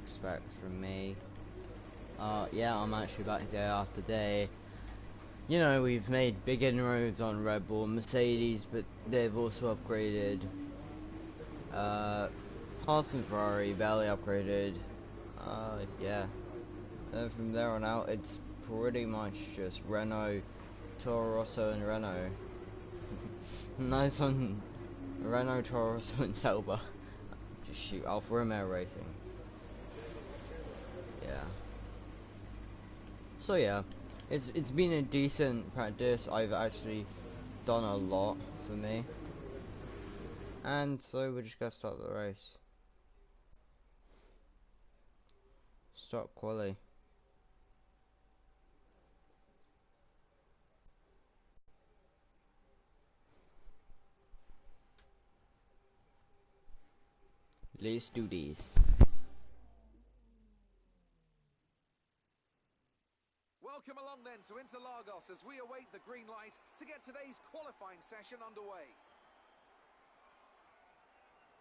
expect from me. Yeah, I'm actually back day after day. You know, we've made big inroads on Red Bull and Mercedes, but they've also upgraded. Haas and Ferrari barely upgraded. Yeah. Then from there on out, it's pretty much just Renault, Toro Rosso, and Renault. Nice on Renault, Toro Rosso, and Sauber. Just shoot Alfa Romeo Racing. Yeah. So yeah, it's been a decent practice. I've actually done a lot for me, and so we're just gonna start the race. Start quali. Let's do this. Welcome along then to Interlagos as we await the green light to get today's qualifying session underway.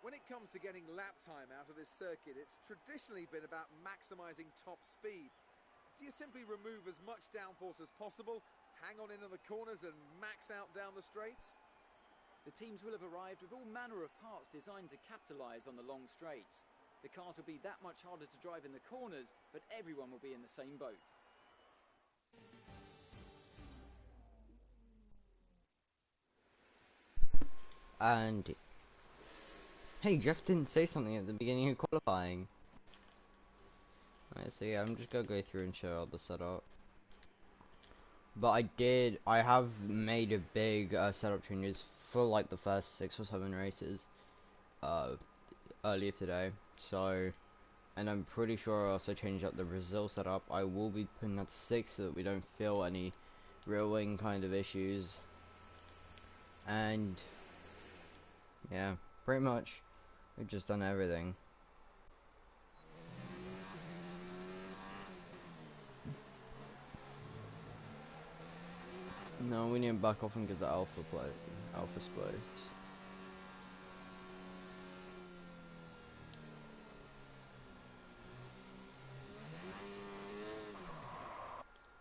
When it comes to getting lap time out of this circuit, it's traditionally been about maximising top speed. Do you simply remove as much downforce as possible, hang on into the corners and max out down the straights? The teams will have arrived with all manner of parts designed to capitalise on the long straights. The cars will be that much harder to drive in the corners, but everyone will be in the same boat. And hey, Jeff didn't say something at the beginning of qualifying. Alright, so yeah, I'm just gonna go through and show all the setup. But I have made a big setup changes for like the first 6 or 7 races earlier today. So, and I'm pretty sure I also changed up the Brazil setup. I will be putting that to 6 so that we don't feel any real wing kind of issues. And yeah, pretty much we've just done everything. No, we need to back off and get the alpha splice.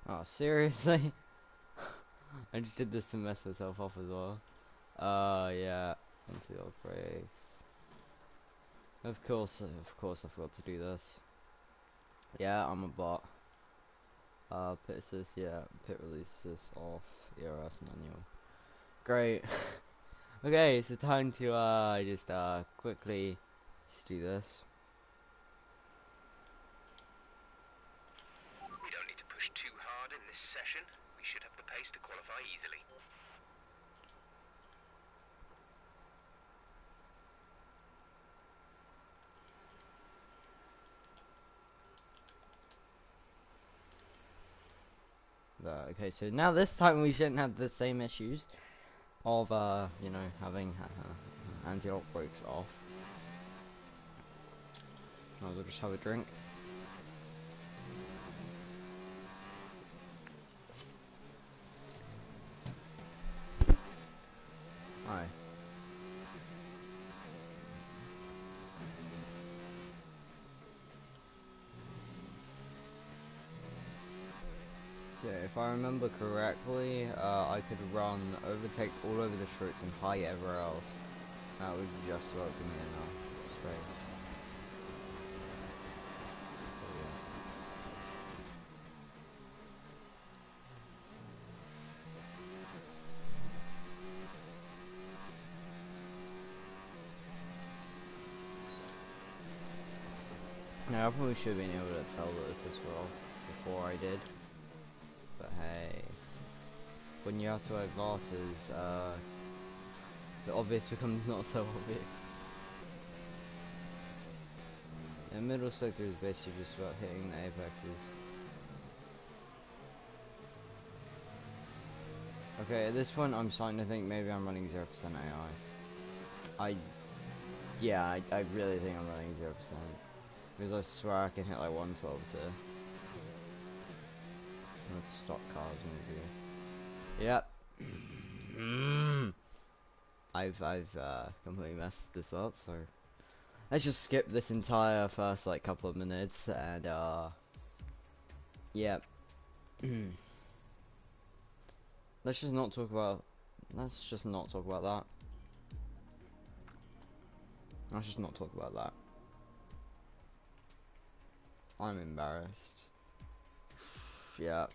Oh, seriously? I just did this to mess myself off as well. Yeah. Into the brakes. Of course I forgot to do this. Yeah, I'm a bot. Pit assist, yeah. Pit release assist off. ERS manual. Great. Okay, so time to just quickly just do this. We don't need to push too hard in this session. We should have the pace to qualify easily. Okay, so now this time we shouldn't have the same issues of you know, having anti-lock brakes off. I'll just have a drink. Alright. So if I remember correctly, I could run, overtake all over the straights and high everywhere else. That would just about give me enough space. So yeah. Now I probably should have been able to tell that this is wrong before I did. But hey, when you have to wear glasses, the obvious becomes not so obvious. The middle sector is basically just about hitting the apexes. Okay, at this point I'm starting to think maybe I'm running 0% AI. Yeah, I really think I'm running 0%. Because I swear I can hit like 112s here. With stock cars maybe. Yep. I've completely messed this up, so let's just skip this entire first like couple of minutes and yeah. Let's just not talk about. Let's just not talk about that. Let's just not talk about that. I'm embarrassed. Yeah.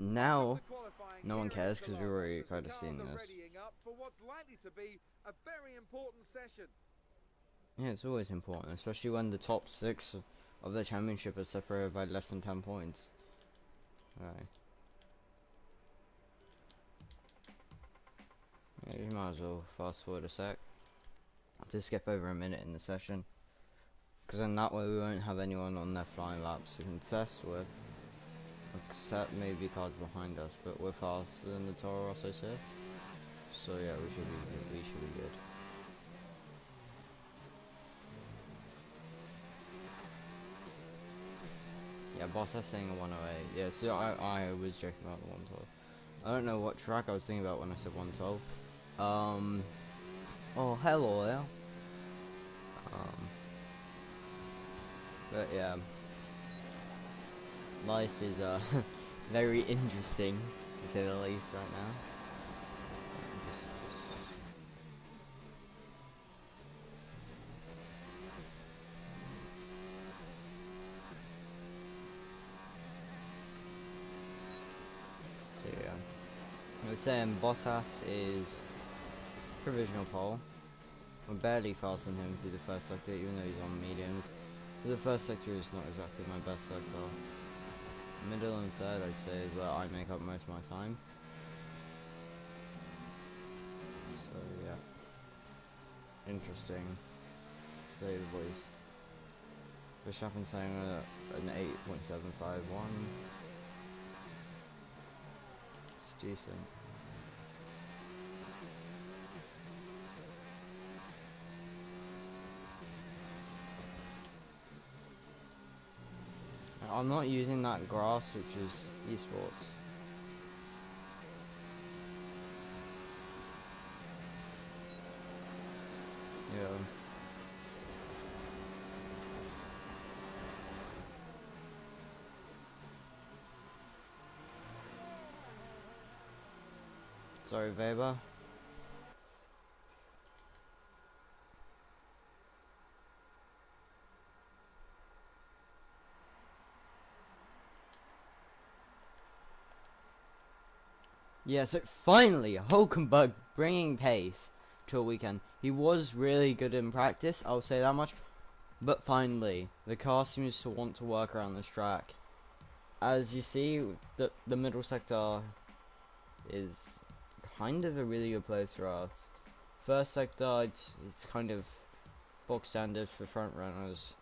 Now, no one cares because we've already kind of seen this. For what's likely to be a very important session. Yeah, it's always important, especially when the top 6 of the championship are separated by less than 10 points. Alright. Yeah, you might as well fast forward a sec to skip over a minute in the session, because then that way we won't have anyone on their flying laps to contest with, except maybe cars behind us, but we're faster than the Toro Rossos here, so yeah, we should be good. Yeah, Bottas saying a 108. Yeah, so I was joking about the 112. I don't know what track I was thinking about when I said 112. Oh, hello there. But yeah, life is very interesting to say the least right now. So yeah, I was saying Bottas is provisional pole. We're barely faster than him through the first sector, even though he's on mediums. The first sector is not exactly my best sector. Middle and third, I'd say, is where I make up most of my time. So yeah, interesting, to say the least. Verstappen saying an 8.751. It's decent. I'm not using that grass, which is esports. Yeah. Sorry, Weber. Yeah, so finally, Hulkenberg bringing pace to a weekend. He was really good in practice, I'll say that much. But finally, the car seems to want to work around this track. As you see, the middle sector is kind of a really good place for us. First sector, it's kind of box standard for front runners.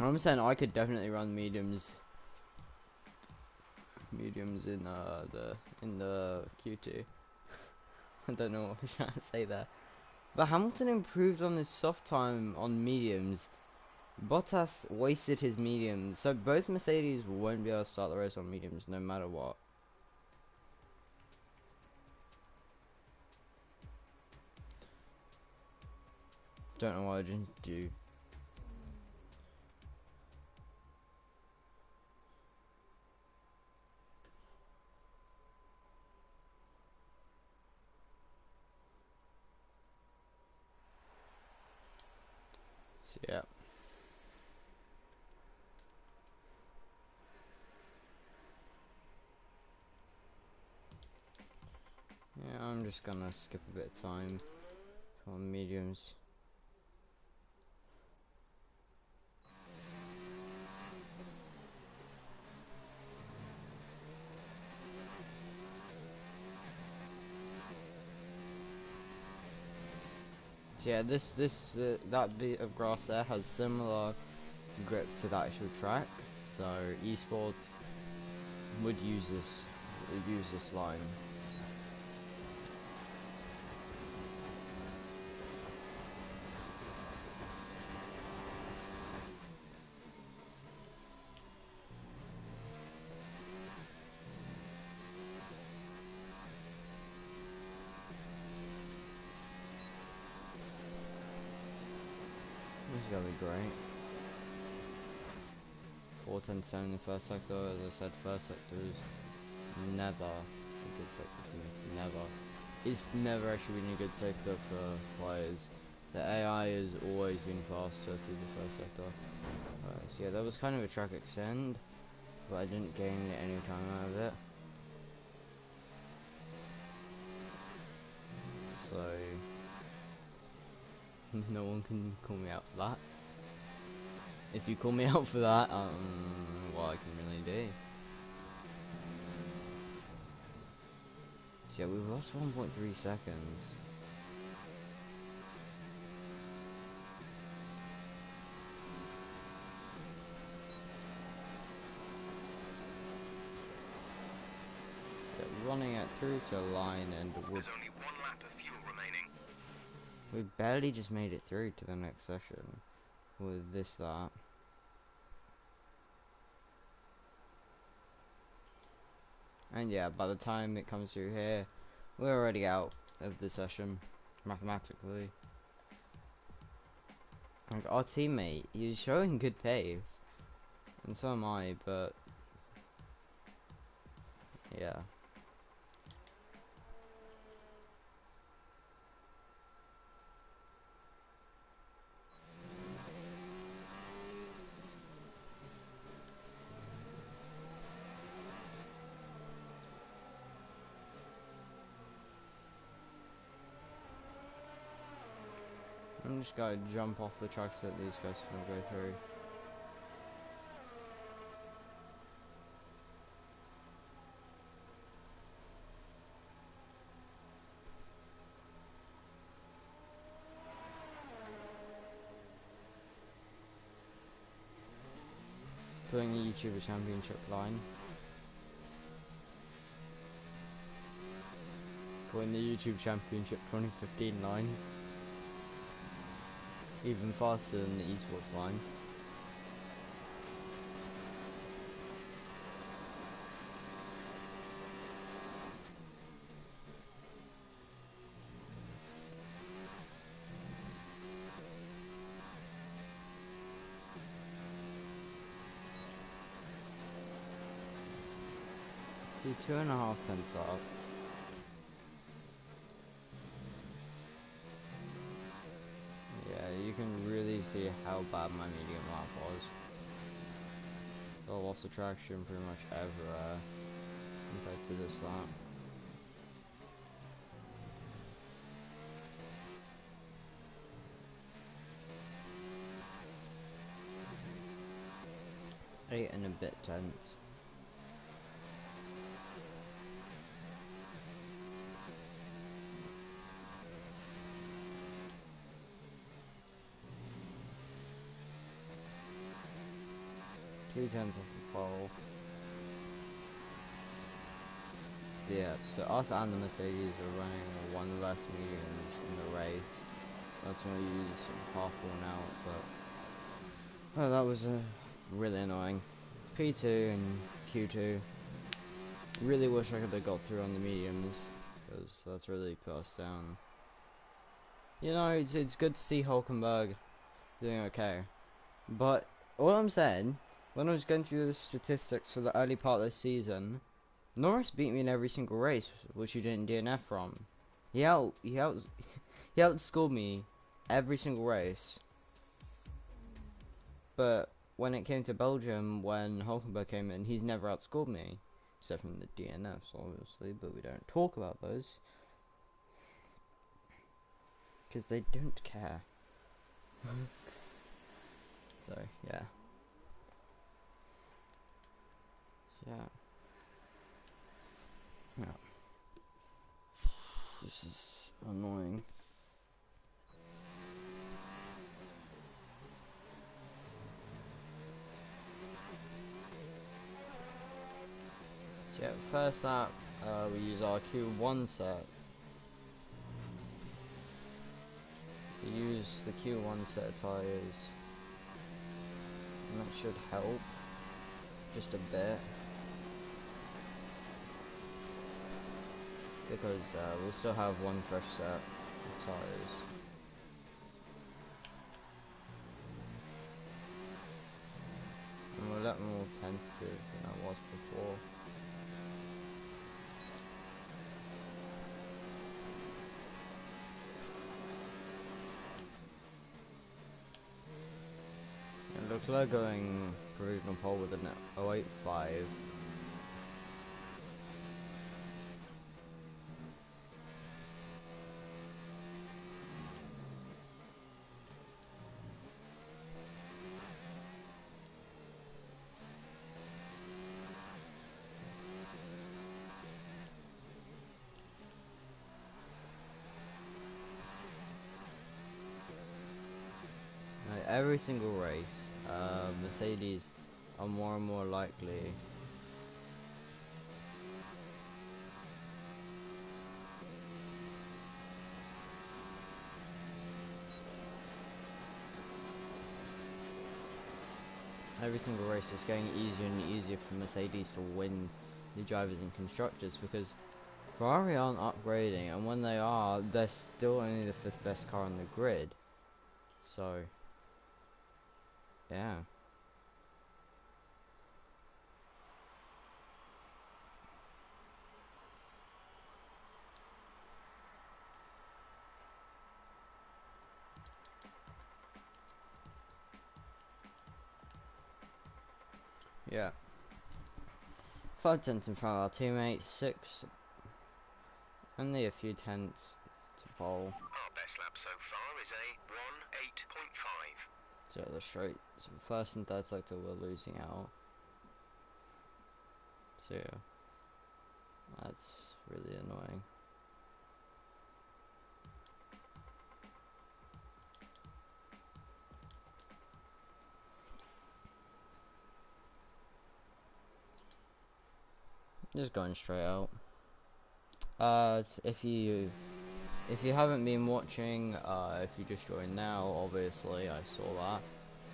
I'm saying I could definitely run mediums in the Q2. I don't know what I was trying to say there. But Hamilton improved on his soft time on mediums. Bottas wasted his mediums, so both Mercedes won't be able to start the race on mediums no matter what. Don't know what I didn't do. So yeah. Yeah, I'm just gonna skip a bit of time for mediums. So yeah, that bit of grass there has similar grip to the actual track, so esports would use this use this line. This is gonna be great. 410 in the first sector. As I said, first sector is never a good sector for me. Never. It's never actually been a good sector for players. The AI has always been faster through the first sector. So yeah, that was kind of a track extend, but I didn't gain any time out of it. So no one can call me out for that. If you call me out for that, what I can really do. So yeah, we've lost 1.3 seconds. Yeah, running it through to a line, and There's only 1 lap of fuel remaining. we barely just made it through to the next session with that. And yeah, by the time it comes through here, we're already out of the session, mathematically. Like, our teammate, he's showing good pace, and so am I, but yeah. I'm just gonna jump off the tracks that these guys can go through. Doing the YouTuber Championship line. Putting the YouTube Championship 2015 line. Even faster than the esports line. See, 2.5 tenths up. Yeah, you can really see how bad my medium lap was. I lost the traction pretty much everywhere compared to this lap. Eight and a bit tenths. Two tenths off the pole. So yeah, so us and the Mercedes are running one less mediums in the race. That's when we use half one out, but oh, that was really annoying. P2 and Q2. Really wish I could have got through on the mediums, because that's really put us down. You know, it's good to see Hulkenberg doing okay, but all I'm saying, when I was going through the statistics for the early part of this season, Norris beat me in every single race, which he didn't DNF from. He outscored me every single race. But when it came to Belgium, when Hulkenberg came in, he's never outscored me, except from the DNFs, obviously. But we don't talk about those because they don't care. So yeah. Yeah. This is annoying. So yeah, first lap, we use our Q1 set. We use the Q1 set of tyres, and that should help just a bit, because we'll still have one fresh set of tyres. And we're a lot more tentative than I was before. And Leclerc going provisional pole with an 0.85. Every single race, Mercedes are more and more likely every single race is getting easier and easier for Mercedes to win the drivers and constructors, because Ferrari aren't upgrading, and when they are, they're still only the 5th best car on the grid. So yeah. Yeah. 5 tenths in front of our teammates, 6, only a few tenths to pole. Our best lap so far is a 1:08.5. So the straight, so first and third sector we're losing out. So yeah, that's really annoying. Just going straight out. If you haven't been watching, if you just joined now, obviously I saw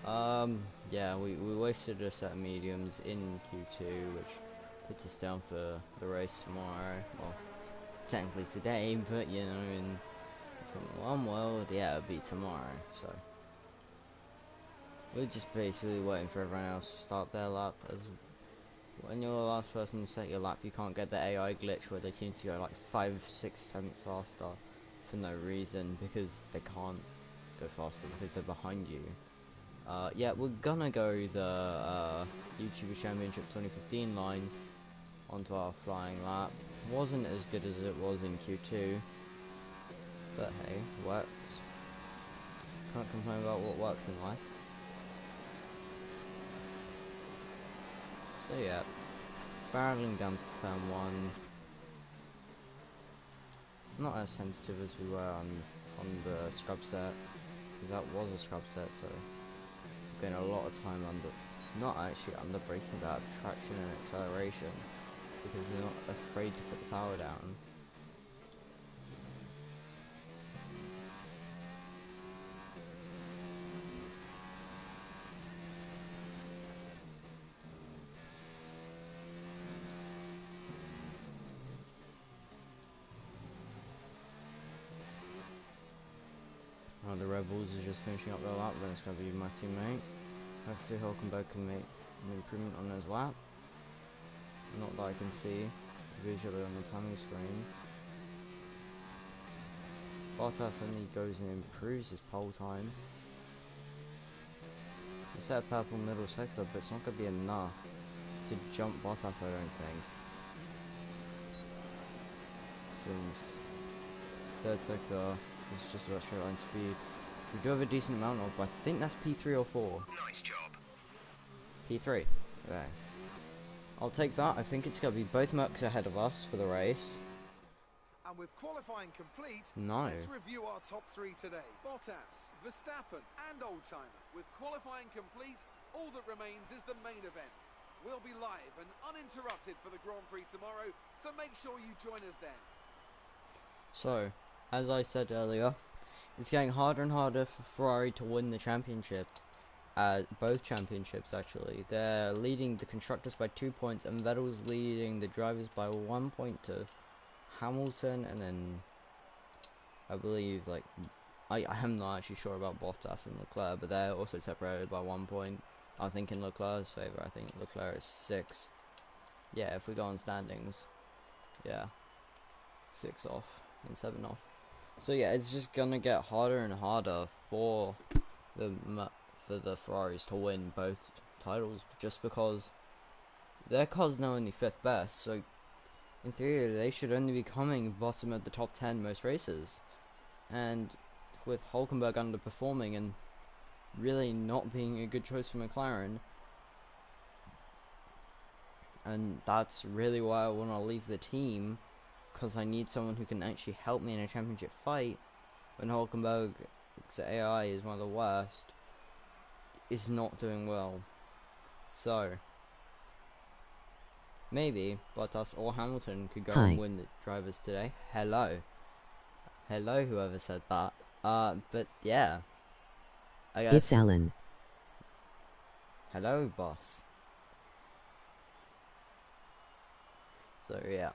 that. Yeah, we wasted a set of mediums in Q2, which puts us down for the race tomorrow. Well, technically today, but you know, in Formula 1 world, yeah, it'll be tomorrow. So we're just basically waiting for everyone else to start their lap. As when you're the last person to set your lap, you can't get the AI glitch where they seem to go like 5-6 tenths faster for no reason, because they can't go faster because they're behind you. Yeah, we're gonna go the YouTuber Championship 2015 line onto our flying lap. Wasn't as good as it was in Q2, but hey, works. Can't complain about what works in life. So yeah, barreling down to turn 1. Not as sensitive as we were on the scrub set, because that was a scrub set, so we're getting a lot of time under, not actually under braking, but traction and acceleration, because we're not afraid to put the power down. The Red Bulls is just finishing up their lap, then it's going to be my teammate. Hopefully Hulkenberg can make an improvement on his lap. Not that I can see visually on the timing screen. Bottas only goes and improves his pole time. He set a purple middle sector, but it's not going to be enough to jump Bottas, I don't think. Since third sector is just about straight line speed. We do have a decent amount of, I think that's P3 or 4. Nice job. P3. Okay. I'll take that. I think it's going to be both Mercs ahead of us for the race. And with qualifying complete, No. let's review our top 3 today. Bottas, Verstappen and Oldtimer. With qualifying complete, all that remains is the main event. We'll be live and uninterrupted for the Grand Prix tomorrow, so make sure you join us then. So, as I said earlier, it's getting harder and harder for Ferrari to win the championship. Both championships actually. They're leading the constructors by 2 points, and Vettel's leading the drivers by 1 point to Hamilton, and then I believe, like, I am not actually sure about Bottas and Leclerc, but they're also separated by 1 point. I think in Leclerc's favour. I think Leclerc is 6. Yeah, if we go on standings, yeah, 6 off and 7 off. So yeah, it's just gonna get harder and harder for the Ferraris to win both titles, just because their car's now only 5th best. So in theory, they should only be coming bottom of the top 10 most races. And with Hulkenberg underperforming and really not being a good choice for McLaren, and that's really why I want to leave the team, because I need someone who can actually help me in a championship fight, when Hulkenberg's AI is one of the worst, is not doing well. So maybe Bottas or Hamilton could go and win the drivers today. Hello whoever said that. But yeah, I guess it's Alan. Hello, boss. So yeah,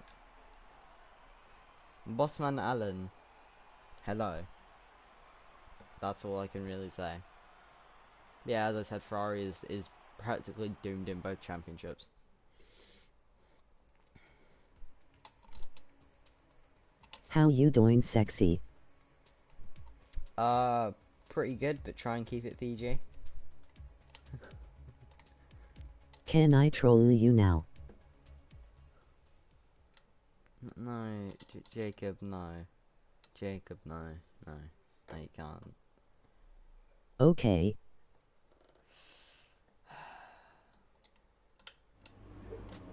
Bossman Alan, hello. That's all I can really say. Yeah, as I said, Ferrari is practically doomed in both championships. How you doing, sexy? Pretty good, but try and keep it PG. Can I troll you now? No, Jacob, no. Jacob, no. No, you can't. Okay.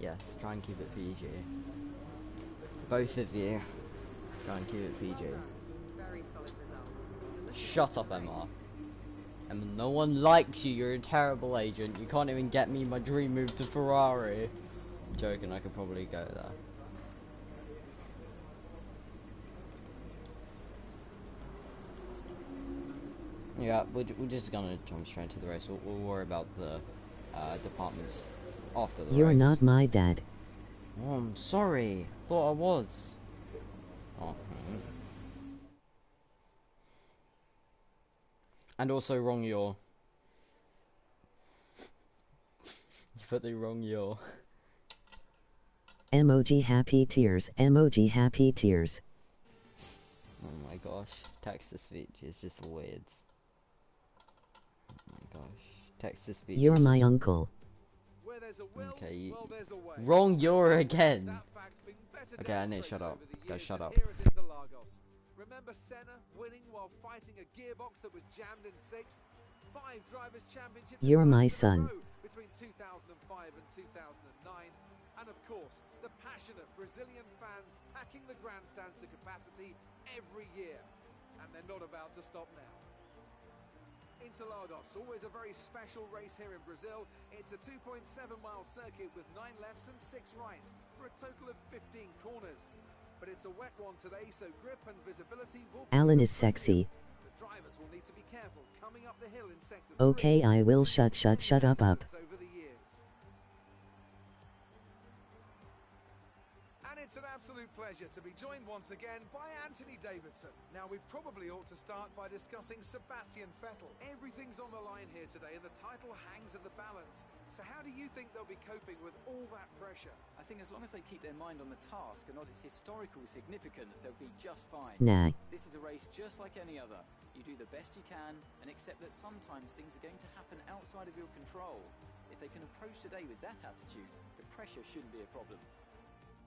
Yes, try and keep it PG. Both of you, try and keep it PG. Very solid result. Shut up, Emma. Emma, no one likes you. You're a terrible agent. You can't even get me my dream move to Ferrari. I'm joking, I could probably go there. Yeah, we're just gonna jump straight to the race. We'll worry about the departments after the race. You're not my dad. Oh, I'm sorry. Thought I was. Oh. And also wrong yaw. You put the wrong yaw. Emoji happy tears. Emoji happy tears. Oh my gosh. Text-to-speech is just weird. Oh my gosh. Text-to-speech. You're my uncle. Where there's a will, Okay, well, there's a way. wrong yaw again. That fact being better Okay, I need to shut up. demonstrated over the Guys, years shut than up. Here at Interlagos. Remember Senna winning while fighting a gearbox that was jammed in 6th? 5 drivers' championship You're my decisions in a son. row between 2005 and 2009. And of course, the passionate Brazilian fans packing the grandstands to capacity every year. And they're not about to stop now. Interlagos, always a very special race here in Brazil. It's a 2.7-mile circuit with 9 lefts and 6 rights for a total of 15 corners. But it's a wet one today, so grip and visibility will be Alan is sexy. The drivers will need to be careful coming up the hill in sector 3. Okay, I will shut up. Over the years. And it's an absolute pleasure to be joined once again by Anthony Davidson. Now, we probably ought to start by discussing Sebastian Vettel. Everything's on the line here today, and the title hangs in the balance. So how do you think they'll be coping with all that pressure? I think as long as they keep their mind on the task and not its historical significance, they'll be just fine. Nah. This is a race just like any other. You do the best you can and accept that sometimes things are going to happen outside of your control. If they can approach today with that attitude, the pressure shouldn't be a problem.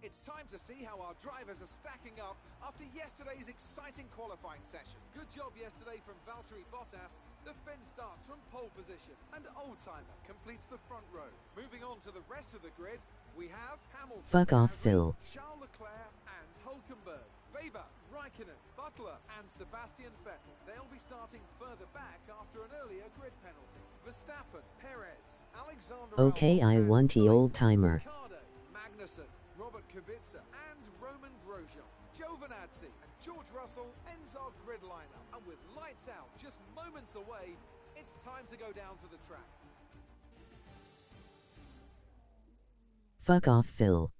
It's time to see how our drivers are stacking up after yesterday's exciting qualifying session. Good job yesterday from Valtteri Bottas. The Finn starts from pole position and Oldtimer completes the front row. Moving on to the rest of the grid, We have Hamilton, Fuck off, Gasly, Phil. Charles Leclerc and Hulkenberg, Weber, Raikkonen, Butler and Sebastian Vettel. They'll be starting further back after an earlier grid penalty. Verstappen, Perez, Alexander Okay, Albon I and want the old Sainz, timer. Ricciardo, Magnussen, Robert Kubica and Roman Grosjean. Giovinazzi and George Russell ends our grid lineup. And with lights out just moments away, it's time to go down to the track. Fuck off, Phil.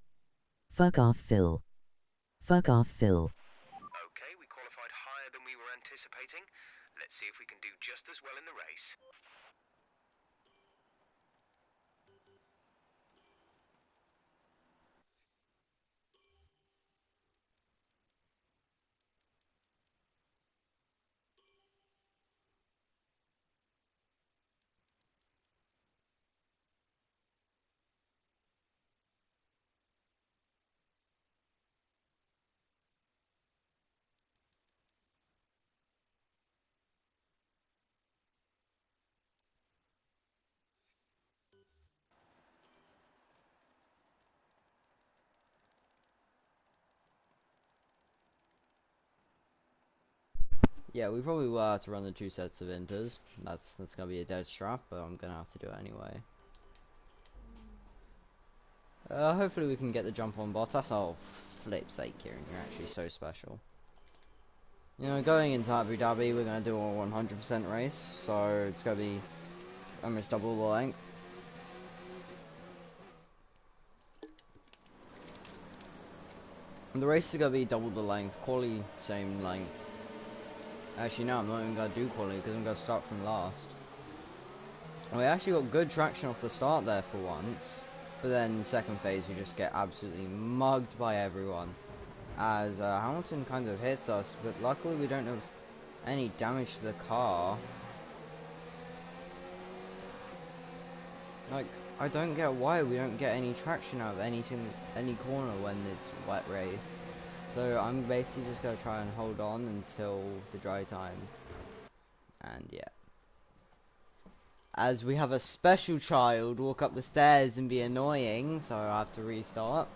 Fuck off, Phil. Fuck off, Phil. Okay, we qualified higher than we were anticipating. Let's see if we can do just as well in the race. Yeah, we probably will have to run the 2 sets of inters. That's gonna be a dead strap, but I'm gonna have to do it anyway. Hopefully we can get the jump on Bottas. Oh, flip's sake, Kieran, you're actually so special. You know, going into Abu Dhabi, we're gonna do a 100% race, so it's gonna be almost double the length. And the race is gonna be double the length, quali same length. Actually, no, I'm not even gonna do quali because I'm gonna start from last. And we actually got good traction off the start there for once, but then second phase we just get absolutely mugged by everyone. As Hamilton kind of hits us, but luckily we don't have any damage to the car. Like, I don't get why we don't get any traction out of any corner when it's wet race. So I'm basically just gonna try and hold on until the dry time. And yeah. As we have a special child walk up the stairs and be annoying, so I have to restart.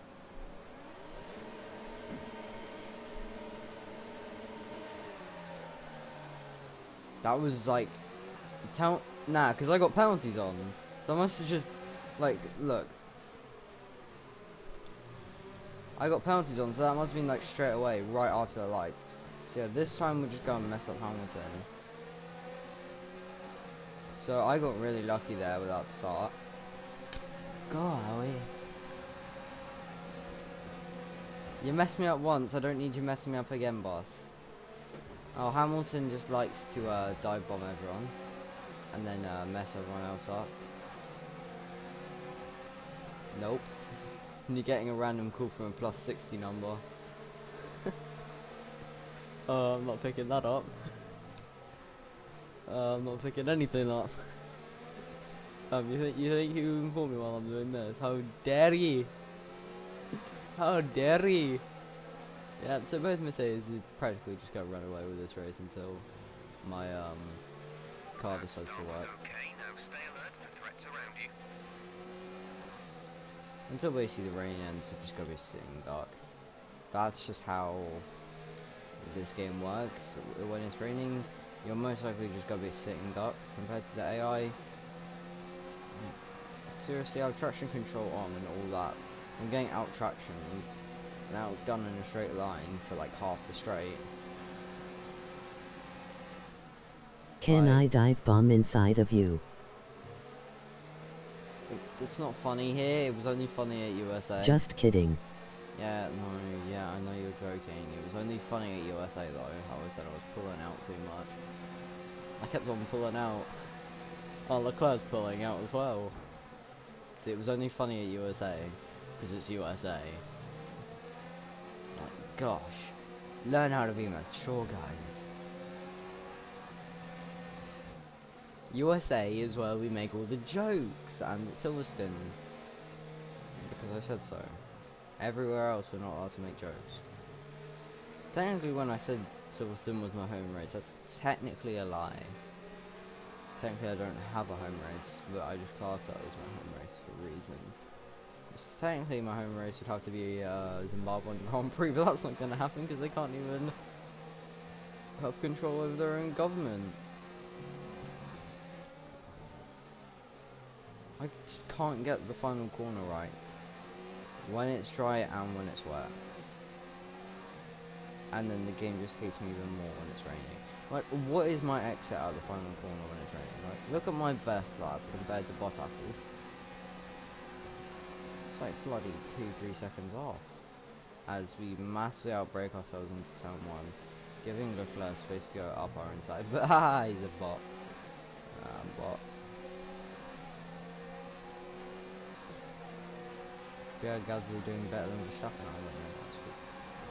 That was like, nah, because I got penalties on. So I must have just, like, look. I got penalties on, so that must have been like straight away, right after the lights. So yeah, this time we're just gonna mess up Hamilton. So I got really lucky there with that start. Golly. You messed me up once, I don't need you messing me up again, boss. Oh, Hamilton just likes to dive bomb everyone. And then mess everyone else up. Nope. And you're getting a random call from a +60 number. I'm not picking that up. I'm not picking anything up. You think you can call me while I'm doing this? How dare you? How dare you? Yeah, so both Mercedes is practically just gonna run away with this race until my car decides to work. Okay, now stay alert for threats around you. Until basically the rain ends, we're just gonna be sitting dark. That's just how this game works. When it's raining, you're most likely just gonna be sitting duck compared to the AI. Seriously, I have traction control on and all that. I'm getting out traction and outdone in a straight line for like half the straight. Can I dive bomb inside of you? It's not funny here, it was only funny at USA. Just kidding. Yeah, no, yeah, I know you're joking. It was only funny at USA though, how I said I was pulling out too much. I kept on pulling out. Oh, Leclerc's pulling out as well. See, it was only funny at USA, because it's USA. Like, gosh. Learn how to be mature, guys. USA is where we make all the jokes, and at Silverstone. Because I said so. Everywhere else we're not allowed to make jokes. Technically when I said Silverstone was my home race, that's technically a lie. Technically I don't have a home race, but I just class that as my home race for reasons. Technically, my home race would have to be Zimbabwean Grand Prix, but that's not going to happen because they can't even have control over their own government. I just can't get the final corner right. When it's dry and when it's wet. And then the game just hates me even more when it's raining. Like, what is my exit out of the final corner when it's raining? Like, look at my best lap compared to Bottas's. It's like bloody 2-3 seconds off. As we massively outbreak ourselves into turn 1. Giving Leclerc space to go up our inside. But haha, he's a bot. Bot. Yeah, Gasly doing better than Verstappen. I don't know.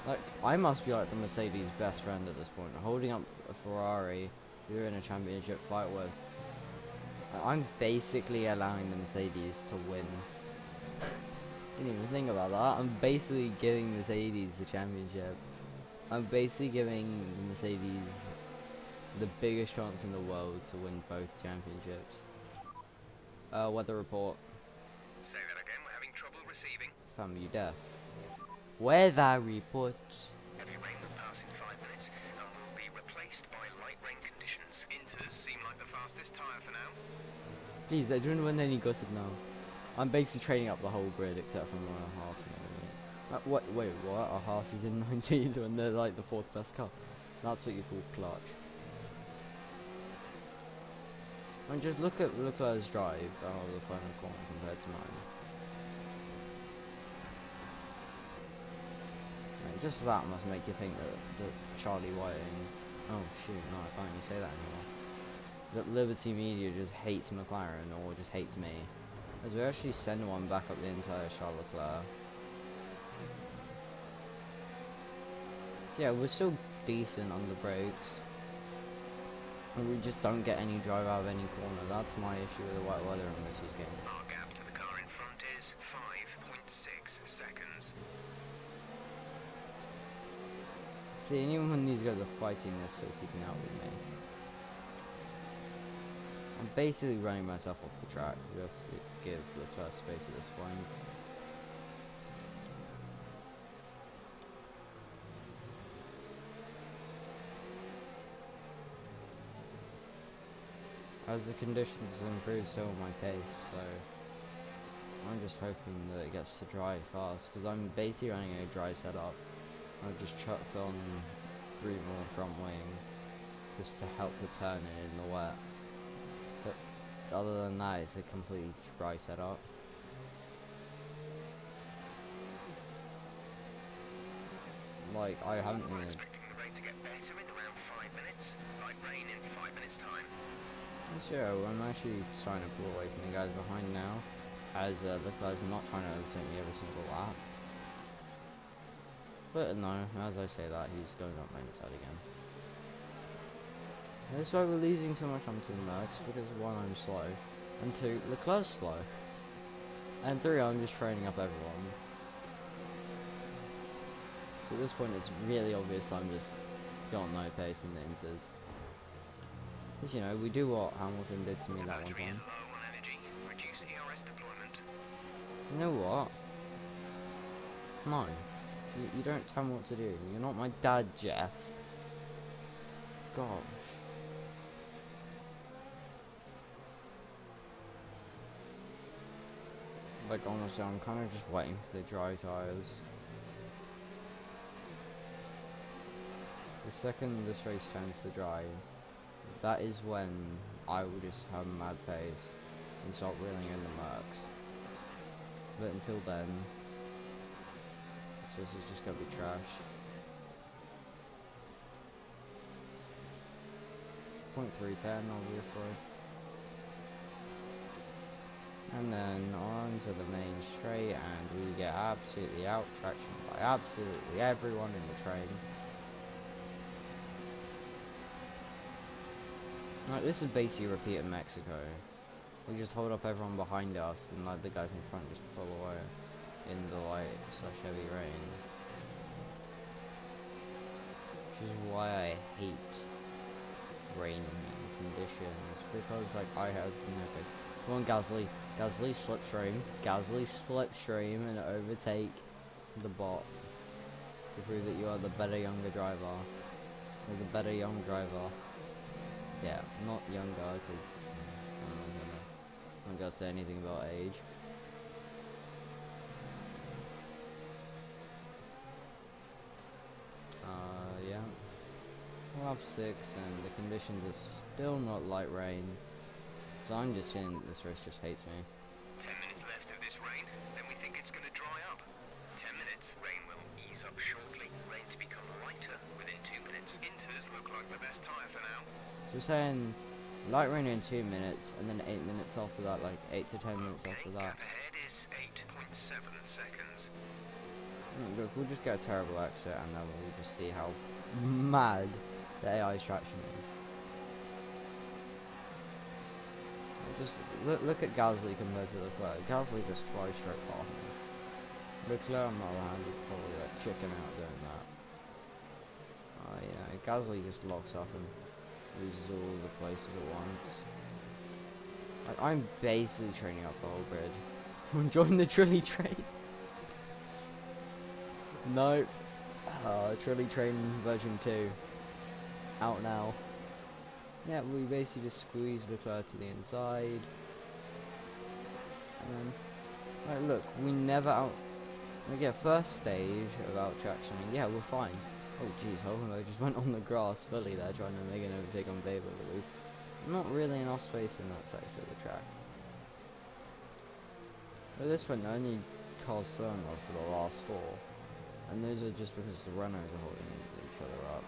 Like, I must be like the Mercedes' best friend at this point, holding up a Ferrari who are in a championship fight with. I'm basically allowing the Mercedes to win. Didn't even think about that. I'm basically giving Mercedes the championship. I'm basically giving the Mercedes the biggest chance in the world to win both championships. Weather report. Say that again, we're having trouble receiving. Fam, you deaf. Weather report. Heavy rain will pass in 5 minutes and will be replaced by light rain conditions. Inters seem like the fastest tyre for now. Please, I don't want any gossip now. I'm basically trading up the whole grid except for my Haas and everything. Wait, what? Our Haas is in 19th when they're like the 4th best car. That's what you call clutch. And just look at Leclerc's drive out of the final corner compared to mine. Like, just that must make you think that Charlie Whiting... Oh shoot, no, I can't even say that anymore. That Liberty Media just hates McLaren or just hates me. As we actually send one back up the entire Charles Leclerc. So yeah, we're still decent on the brakes. And we just don't get any drive out of any corner. That's my issue with the wet weather in this year's game. Our gap to the car in front is 5.6 seconds. See, and even when these guys are fighting, they're still keeping out with me. I'm basically running myself off the track just to give Leclerc space at this point. As the conditions improve, so will my pace, so I'm just hoping that it gets to dry fast, because I'm basically running a dry setup. I've just chucked on 3 more front wing, just to help the turn in the wet. But other than that, it's a completely dry setup. Like, I haven't We're even... expecting the rain to get better in around 5 minutes. Light rain in 5 minutes time. So I'm actually trying to pull away from the guys behind now, as the guys are not trying to overtake me every single lap. But no, as I say that, he's going up my inside again. That's why we're losing so much onto the Mercs, because 1, I'm slow, and 2, Leclerc's slow, and 3, I'm just training up everyone. So at this point it's really obvious I'm just got no pace in the inters. Because, you know, we do what Hamilton did to me that one Battery is time. low on energy. Reduce ERS deployment. You know what? No. You don't tell me what to do. You're not my dad, Jeff. Gosh. Like, honestly, I'm kind of just waiting for the dry tyres. The second this race turns to dry, that is when I will just have mad pace and start reeling in the Mercs. But until then, this is just gonna be trash. 0.310 obviously. And then on to the main straight, and we get absolutely out traction by absolutely everyone in the train. Like, this is basically a repeat of Mexico. We just hold up everyone behind us, and like the guys in front just pull away in the light / heavy rain. Which is why I hate rain conditions, because like I have no pace. Come on, Gasly. Gasly slipstream. Gasly slipstream and overtake the bot to prove that you are the better younger driver. Or the better young driver. Yeah, not younger, because I'm not gonna say anything about age. Yeah. Lap 6, and the conditions are still not light rain. So I'm just feeling that this race just hates me. 10 minutes left of this rain, then we think it's going to dry up. 10 minutes, rain will ease up shortly. Rain to become lighter within 2 minutes. Inters look like the best tyre for now. So we're saying light rain in 2 minutes, and then 8 minutes after that, like 8 to 10 minutes after that. Gap ahead is 8.7 seconds. Look, we'll just get a terrible exit, and then we'll just see how mad the AI's traction is. Just look at Gasly compared to Leclerc. Gasly just flies straight past me. Leclerc, on the other hand, would probably like chicken out doing that. You know, Gasly just locks up and loses all the places at once. Like, I'm basically training up the whole grid. Join the trolley train. Nope. Trolley train version 2. Out now. Yeah, we basically just squeeze Leclerc to the inside. And then, like, look, we never like, yeah, first stage of out tractioning, yeah, we're fine. Oh jeez, Hulkenberg just went on the grass fully there, trying to make an overtake on Weber, but there's not really enough space in that section of the track. But this one, only cars thrown off for the last 4. And those are just because the runners are holding each other up.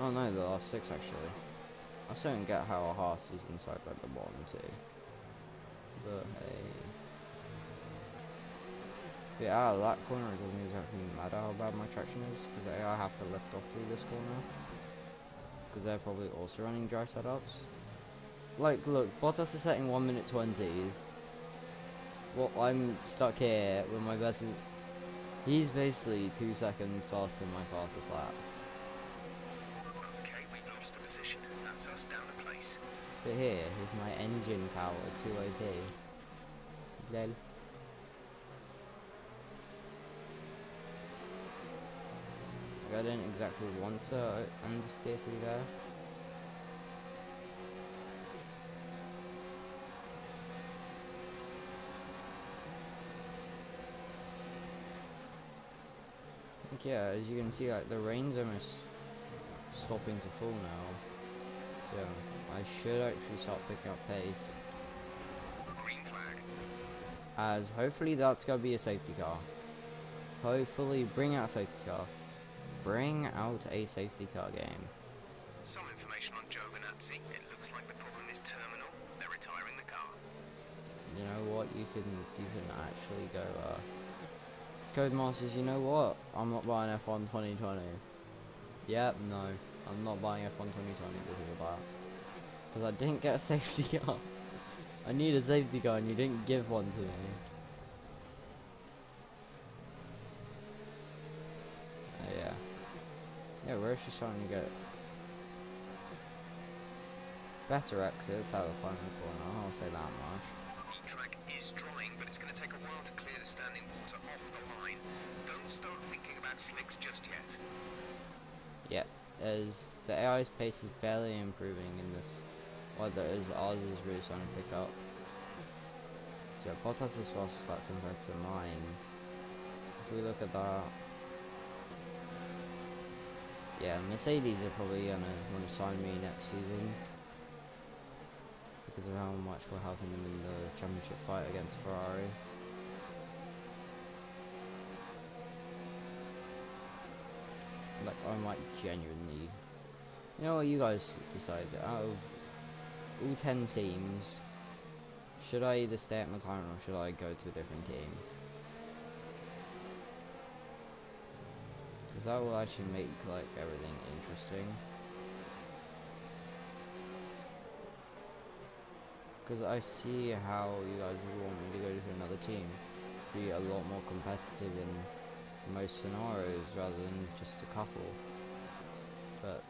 Oh no, the last 6 actually. I still don't get how a Haas is inside like the bottom 2. But hey. Yeah, out of that corner it doesn't exactly matter how bad my traction is, because I have to lift off through this corner. Because they're probably also running dry setups. Like, look, Bottas is setting 1 minute 20s. Well, I'm stuck here with my best. He's basically 2 seconds faster than my fastest lap. Okay, we've lost a position. That's us down a place. But here, here's my engine power 2 OP. Lol. Like, I didn't exactly want to understeer through there. Like, yeah, as you can see, like, the rain's almost stopping to fall now. So, I should actually start picking up pace. Green flag. As hopefully that's gonna be a safety car. Hopefully bring out a safety car. Bring out a safety car game. Some information on Giovinazzi. It looks like the problem is terminal. They're retiring the car. You know what? You can actually go. Codemasters, you know what? I'm not buying F1 2020. Yep, no, I'm not buying F1 2020 because of that. Because I didn't get a safety car. I need a safety car and you didn't give one to me. Yeah. Yeah, we're actually starting to get better exits out of the final corner, I'll say that much. The track is drying, but it's going to take a while to clear the standing water off the line. Don't start thinking about slicks just yet. Yeah, as the AI's pace is barely improving in this, while ours is really starting to pick up. So Bottas is fast that compared to mine. If we look at that, yeah, Mercedes are probably gonna want to sign me next season because of how much we're helping them in the championship fight against Ferrari. Like, I might genuinely, you know what, you guys decide. Out of all 10 teams, should I either stay at McLaren or should I go to a different team? Because that will actually make, like, everything interesting. Because I see how you guys would want me to go to another team. Be a lot more competitive in most scenarios rather than just a couple. But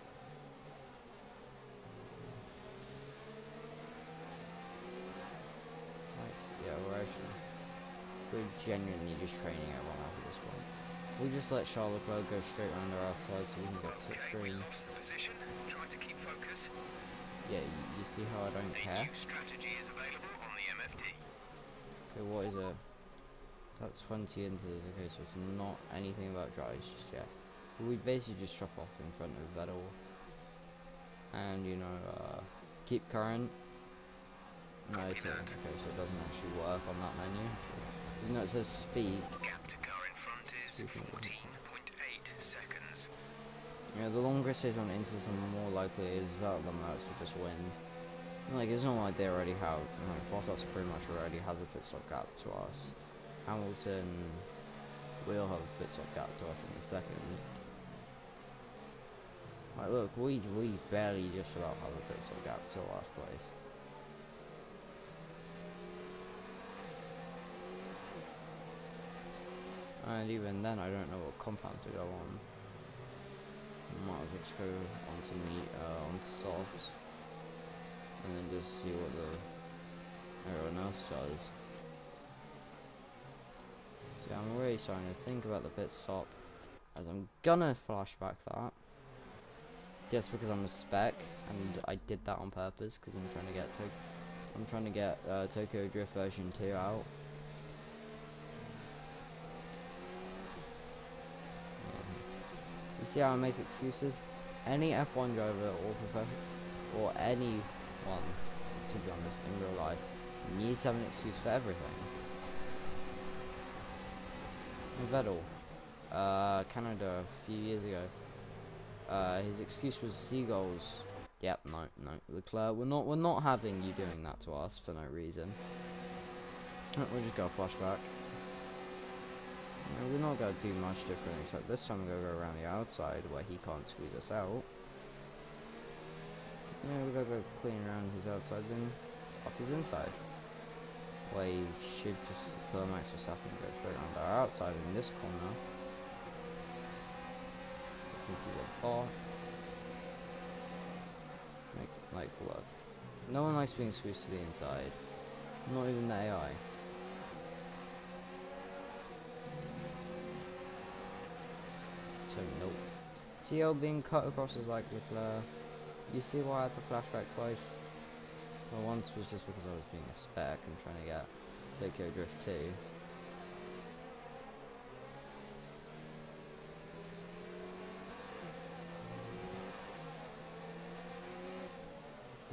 genuinely just training everyone out at this point. We'll just let Charles Leclerc go straight around our outside so we can get to Okay, we 16. lost the position. Try to keep focus. Yeah, you see how I don't A care? new strategy is available on the MFD. Okay, what is it? That's 20 into this. Okay, so it's not anything about drives just yet. We basically just chop off in front of Vettel. And, you know, keep current. No, Copy so, that. okay, so it doesn't actually work on that menu. Even though it says speed. Gap to car in front is Speaking of- 14.8 seconds. Yeah, the longer it stays on Inters, the more likely it is that the Mercs will just win. Like, it's not like they already have, like, Bottas pretty much already has a pit stop gap to us. Hamilton will have a pit stop gap to us in a second. Like, look, we barely just about have a pit stop gap to last place. And even then, I don't know what compound to go on. Might as well just go onto onto softs, and then just see what everyone else does. See, I'm really starting to think about the pit stop, as I'm gonna flashback that. Just because I'm a spec, and I did that on purpose because I'm trying to get Tokyo Drift version 2 out. You see how I make excuses? Any F1 driver or anyone, to be honest, in real life, needs to have an excuse for everything. Vettel, Canada a few years ago. His excuse was seagulls. Yep, no, Leclerc, we're not having you doing that to us for no reason. We'll just go flashback. We're not going to do much different, except this time we're going to go around the outside where he can't squeeze us out. Yeah, we're going to go clean around his outside, then up his inside. Where he should just pull Max Verstappen and go straight around our outside in this corner. But since he's a bot, like, look. No one likes being squeezed to the inside. Not even the AI. So nope. See how being cut across is like Leclerc. You see why I had to flashback twice? Well, once was just because I was being a spec and trying to get Tokyo Drift 2.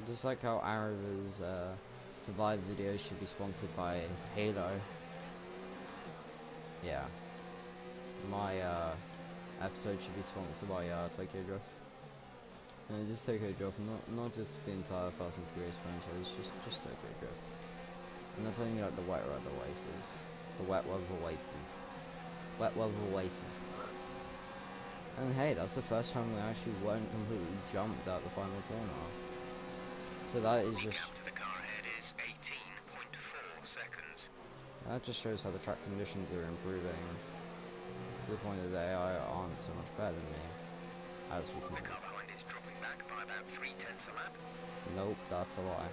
Just like how Ara's Survive video should be sponsored by Halo. Yeah. My episode should be sponsored by Tokyo Drift. And just Tokyo Drift, not just the entire Fast and Furious franchise, just Tokyo Drift. And that's only like the wet weather races. The wet weather wafers. Wet weather wafers. And hey, that's the first time we actually weren't completely jumped out the final corner. So that is just... Gap to the car ahead is 18.4 seconds. That just shows how the track conditions are improving. To the point that the AI aren't so much better than me. As we The can... car behind is dropping back by about 0.3 a lap. Nope, that's a lie.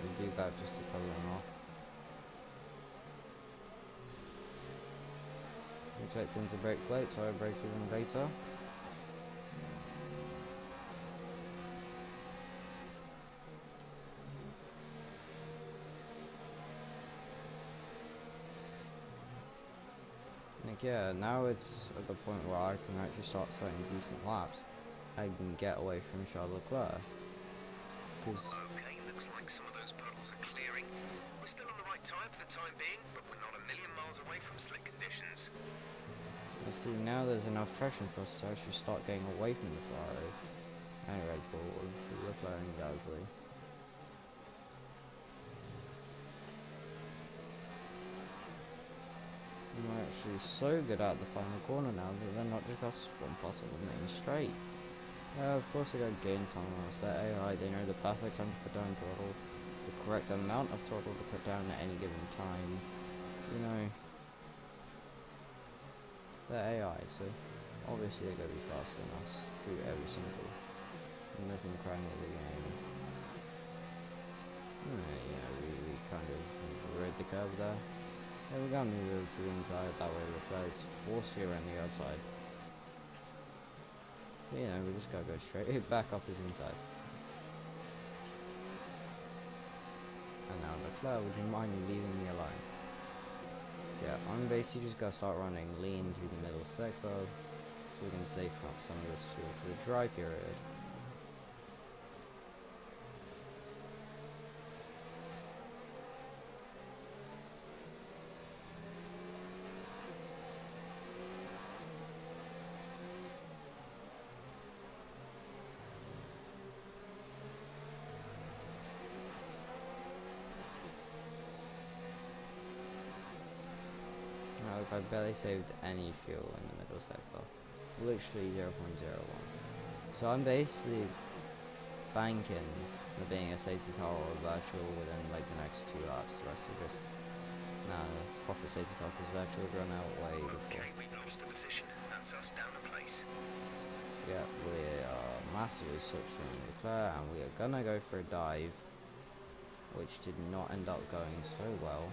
We do that just to cover them off. Expect him to break late, so I break even later. Like, yeah, now it's at the point where I can actually start setting decent laps. I can get away from Charles Leclerc. Because Okay, looks like some of those puddles are clearing. We're still on the right tyre for the time being, but we're not a million miles away from slick conditions. I see now there's enough traction for us to actually start getting away from the Ferrari and Red Bull with Leclerc and Gasly. And we're actually so good at the final corner now that they're not just got one pass on the main straight. Yeah, of course they got gain time on us. Their AI, they know the perfect time to put down throttle, the correct amount of throttle to put down at any given time. You know, they're AI, so obviously they're gonna be faster than us through every single nook and cranny of the game. Yeah, we kind of rid the curve there. Yeah, we're gonna move over to the inside, that way Leclerc's forced to go around the outside. But, you know, we just gotta go straight back up his inside. And now Leclerc, would you mind leaving me alone? So yeah, I'm basically just gonna start running lean through the middle sector, so we can save up some of this fuel for the dry period. Now look, I barely saved any fuel in the middle sector. Literally 0.01. So I'm basically banking the being a safety car or a virtual within like the next 2 laps. The rest of just proper safety car because virtual would run out way before. Okay, we've lost the position. That's us down a place. Yeah, we are massively switched from Leclerc and we are gonna go for a dive, which did not end up going so well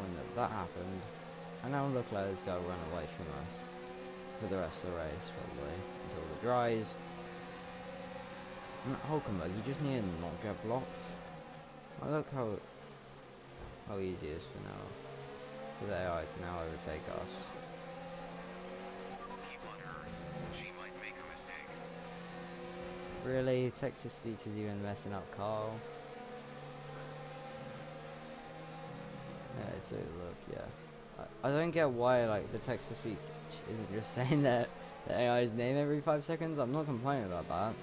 when that happened. And now Leclerc's gonna run away from us for the rest of the race probably until it dries. And Hulkenberg, you just need to not get blocked. Oh, look how easy it is for the AI to now overtake us. Keep on her. She might make a mistake. Really? Texas speech is even messing up Carl? Yeah, so look, yeah. I don't get why, like, the text to speech isn't just saying that the AI's name every 5 seconds. I'm not complaining about that.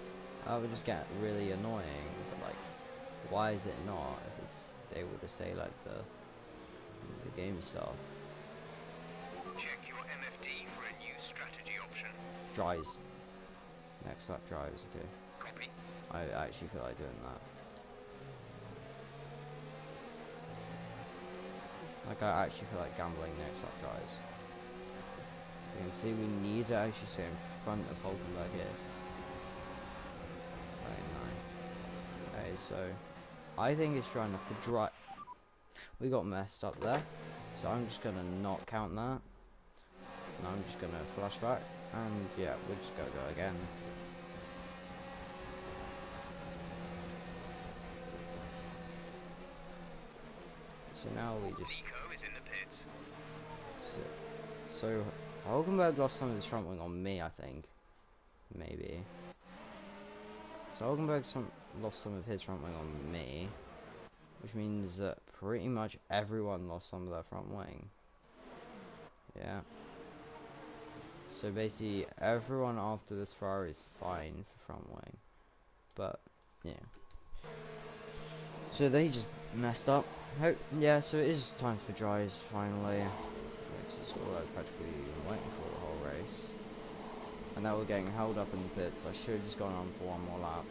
That would just get really annoying. But, like, why is it not if it's able to say, like, the game stuff? Check your MFD for a new strategy option. Dries. Next up, drives, okay. Copy. I actually feel like doing that. Like, I actually feel like gambling next up drives. You can see we need to actually stay in front of Hulkenberg here. Okay, so I think it's trying to drive. We got messed up there, so I'm just gonna not count that. And I'm just gonna flashback, and yeah, we're just gonna go again. So now we just. Nico is in the pits. So Hulkenberg lost some of his front wing on me, I think. Maybe. So Hulkenberg lost some of his front wing on me, which means that pretty much everyone lost some of their front wing. Yeah. So basically, everyone after this Ferrari is fine for front wing, but yeah. So they just messed up. Yeah. So it is time for dries finally, which is all I've practically been waiting for the whole race. And now we're getting held up in the pits. I should have just gone on for one more lap.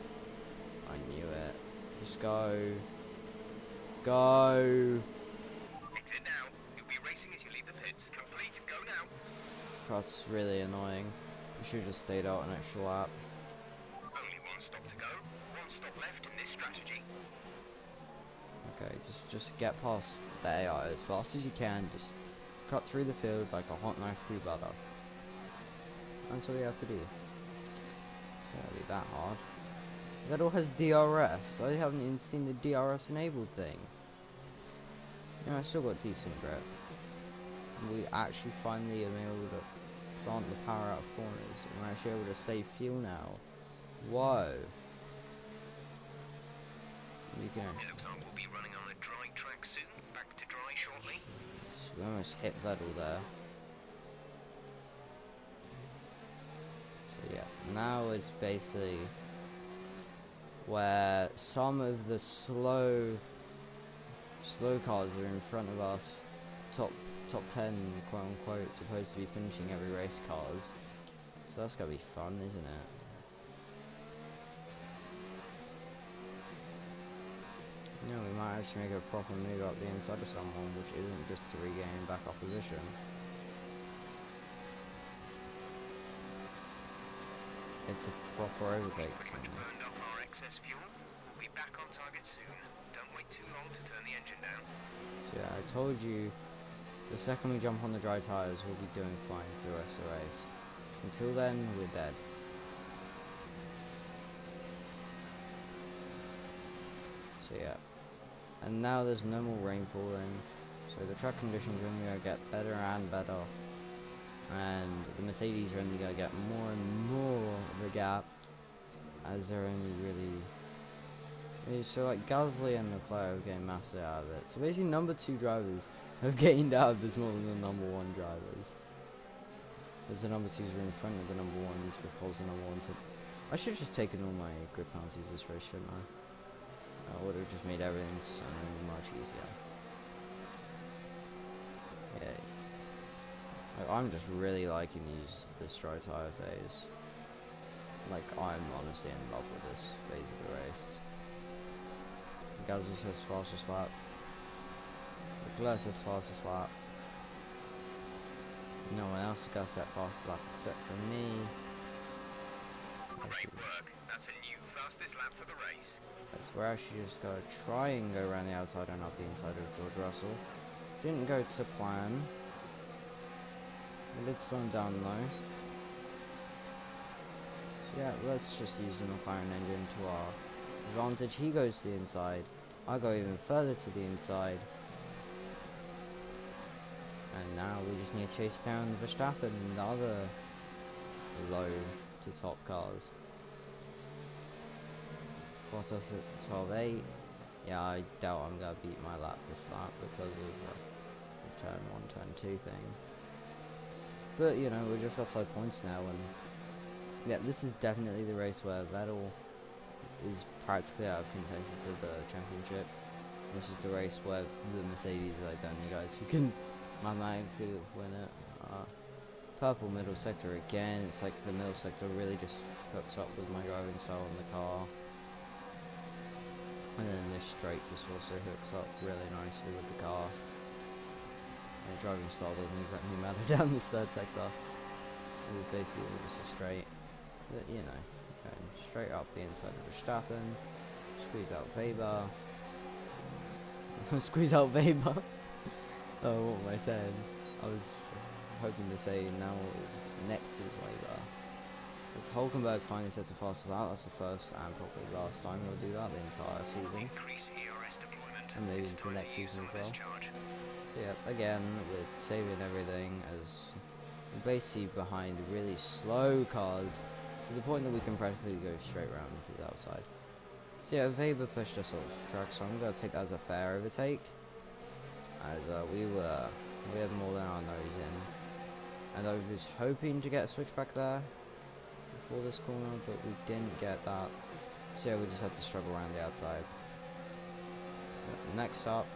I knew it. Just go. Go. Exit now. You'll be racing as you leave the pits. Complete. Go now. That's really annoying. We should have just stayed out an extra lap. Only one stop to go. One stop left in this strategy. Okay, just get past the AI as fast as you can. Just cut through the field like a hot knife through butter. That's all you have to do. It's not really that hard. That all has DRS. I haven't even seen the DRS enabled thing. You know, I still got decent grip. We actually finally am able to plant the power out of corners. And we're actually able to save fuel now. Whoa. You can. It looks like we'll be running on a dry track soon. Back to dry shortly. We almost hit Vettel there. So yeah, now it's basically where some of the slow cars are in front of us, top 10 quote unquote, supposed to be finishing every race cars. So that's gonna be fun, isn't it? You know, we might actually make a proper move up the inside of someone, which isn't just to regain back up position. It's a proper overtake. Pretty much burned off our excess fuel. We'll be back on target soon. Don't wait too long to turn the engine down. So yeah, I told you, the second we jump on the dry tyres, we'll be doing fine for the rest of the race. Until then, we're dead. So yeah, and now there's no more rain falling, so the track conditions are only going to get better and better, and the Mercedes are only going to get more and more of a gap, as they're only really, so like Gasly and McLaren are getting massive out of it. So basically number 2 drivers have gained out of this more than the number 1 drivers, because the number 2s are in front of the number 1s, because the number 1s have... I should have just taken all my grid penalties this race, shouldn't I? Would have just made everything so much easier. Yeah. Like, I'm just really liking this dry tyre phase. Like, I'm honestly in love with this phase of the race. Gasly says fastest lap. Leclerc says fastest lap. No one else has got that fastest lap except for me. Great work. That's a new fastest lap for the race. That's where I actually just gotta try and go around the outside and up the inside of George Russell. Didn't go to plan. We did slow him down though. So yeah, let's just use the McLaren engine to our advantage. He goes to the inside. I go even further to the inside. And now we just need to chase down Verstappen and the other low to top cars. Bottas at 12.8. Yeah, I doubt I'm gonna beat my lap this lap because of the turn 1, turn 2 thing. But you know, we're just outside points now, and yeah, this is definitely the race where Vettel is practically out of contention for the championship. This is the race where the Mercedes are like the only guys who can mathematically win it. Purple middle sector again. It's like the middle sector really just hooks up with my driving style in the car. And then this straight just also hooks up really nicely with the car. The driving style doesn't exactly matter down this third sector. It's basically just a straight. But you know, going straight up the inside of Verstappen. Squeeze out Weber. Squeeze out Weber. Oh, what am I saying? I was hoping to say now next is Weber. As Hulkenberg finally sets the fastest out, that's the first and probably last time he'll do that the entire season. And maybe into the next season as well. So yeah, again, we're saving everything as we're basically behind really slow cars to the point that we can practically go straight round to the outside. So yeah, Weber pushed us off track, so I'm going to take that as a fair overtake. As we had more than our nose in. And I was hoping to get a switchback there before this corner, but we didn't get that. So yeah, we just had to struggle around the outside. But next up,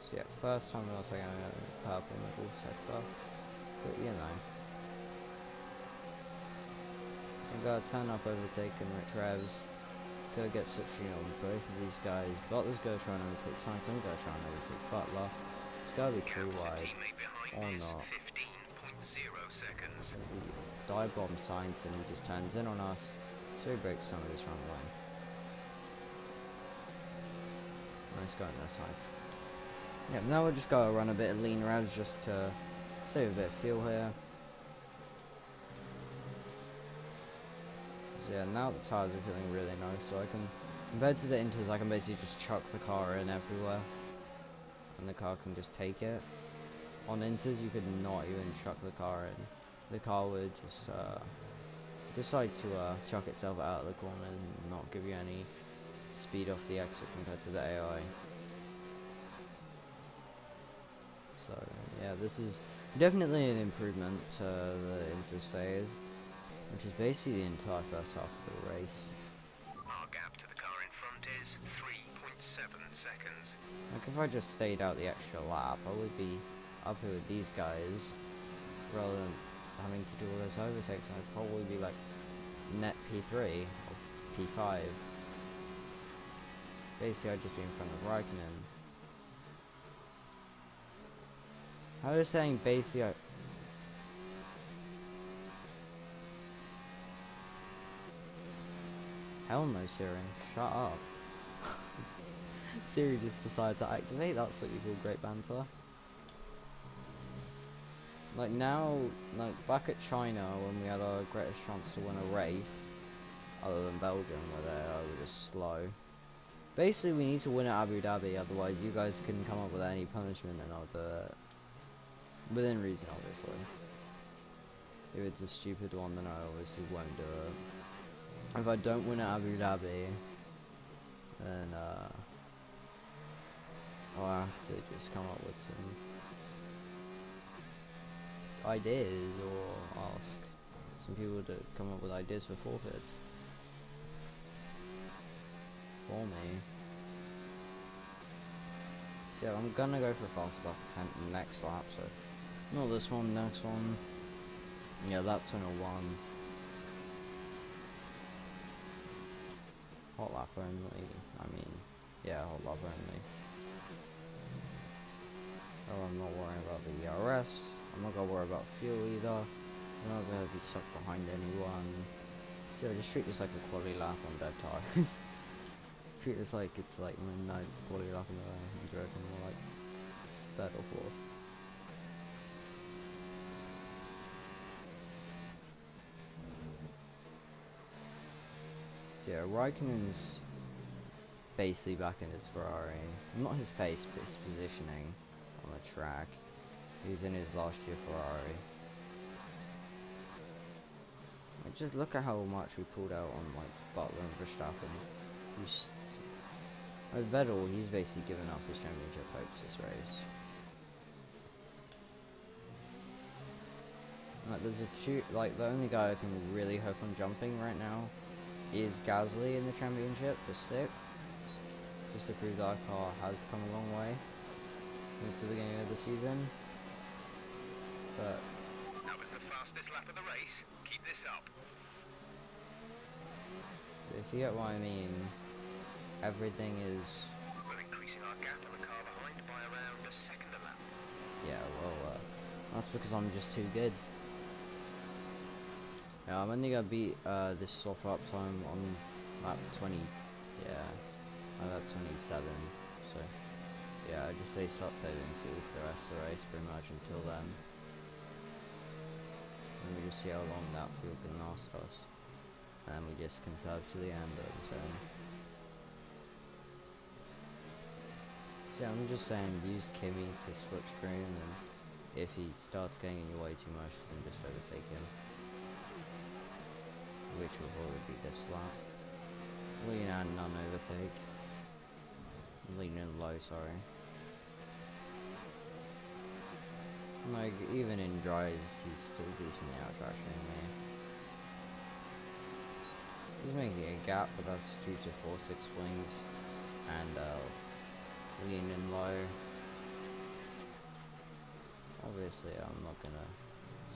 so yeah, first time I was taking a purple middle sector, but you know, I gotta turn up overtaking Rich Revs, go get substitute on both of these guys. Butler's gonna try and overtake Sainz, I'm gonna try and overtake Butler. It's gotta be 3 wide, or not. 15.0 seconds. We dive bomb Sainz and he just turns in on us, so he breaks some of his front line. Nice going there, Sainz. Yeah, now we're just gotta run a bit of lean revs just to save a bit of fuel here. So yeah, now the tyres are feeling really nice, so I can, compared to the Inters, I can basically just chuck the car in everywhere, and the car can just take it. On Inters, you could not even chuck the car in. The car would just decide to chuck itself out of the corner and not give you any speed off the exit compared to the AI. So yeah, this is definitely an improvement to the Inters phase, which is basically the entire first half of the race. Our gap to the car in front is 3.7 seconds. Like if I just stayed out the extra lap, I would be up here with these guys, rather than having to do all those overtakes. I'd probably be like net P3 or P5. Basically I'd just be in front of Raikkonen. I was saying basically Hell no, Siren. Shut up. Siri just decided to activate. That's what you call great banter. Like now, like back at China when we had our greatest chance to win a race, other than Belgium where they were just slow. Basically, we need to win at Abu Dhabi, otherwise you guys can come up with any punishment and I'll do it. Within reason, obviously. If it's a stupid one, then I obviously won't do it. If I don't win at Abu Dhabi, then I'll have to just come up with some ideas or ask some people to come up with ideas for forfeits for me. So yeah, I'm gonna go for fast lap attempt next lap, so not this one, next one. Yeah, that's 101. Hot lap only, I mean, yeah, hot lap only. Oh, I'm not worrying about the ERS, I'm not gonna worry about fuel either, I'm not gonna be stuck behind anyone. So just treat this like a quality lap on dead tires. Treat this like it's like my 9th quality lap in the road, and more like 3rd or 4th. So yeah, Raikkonen's basically back in his Ferrari. Not his pace, but his positioning on the track. He's in his last year Ferrari. Like, just look at how much we pulled out on like Butler and Verstappen. Vettel, he's basically given up his championship hopes this race. Like there's the only guy I can really hope on jumping right now is Gasly in the championship for 6th. Just to prove that our car has come a long way since the beginning of the season. But That was the fastest lap of the race. Keep this up. if you get what I mean, everything is... We're increasing our gap on the car behind by around a second a lap. Yeah, well, that's because I'm just too good. Yeah, I'm only gonna beat this soft lap time on lap 20. Yeah, lap 27. So yeah, I just say start saving fuel for the rest of the race pretty much until then. And we just see how long that fuel can last us. And we just conserve to the end of the zone. So yeah, I'm just saying use Kimi for slipstream, and if he starts getting in your way too much, then just overtake him. Which will probably be this lap. Lean and non-overtake. Lean and low, sorry. Like, even in dries, he's still decently out-tractioning me. He's making a gap, but that's due to 4-6 wings and lean and low. Obviously, I'm not gonna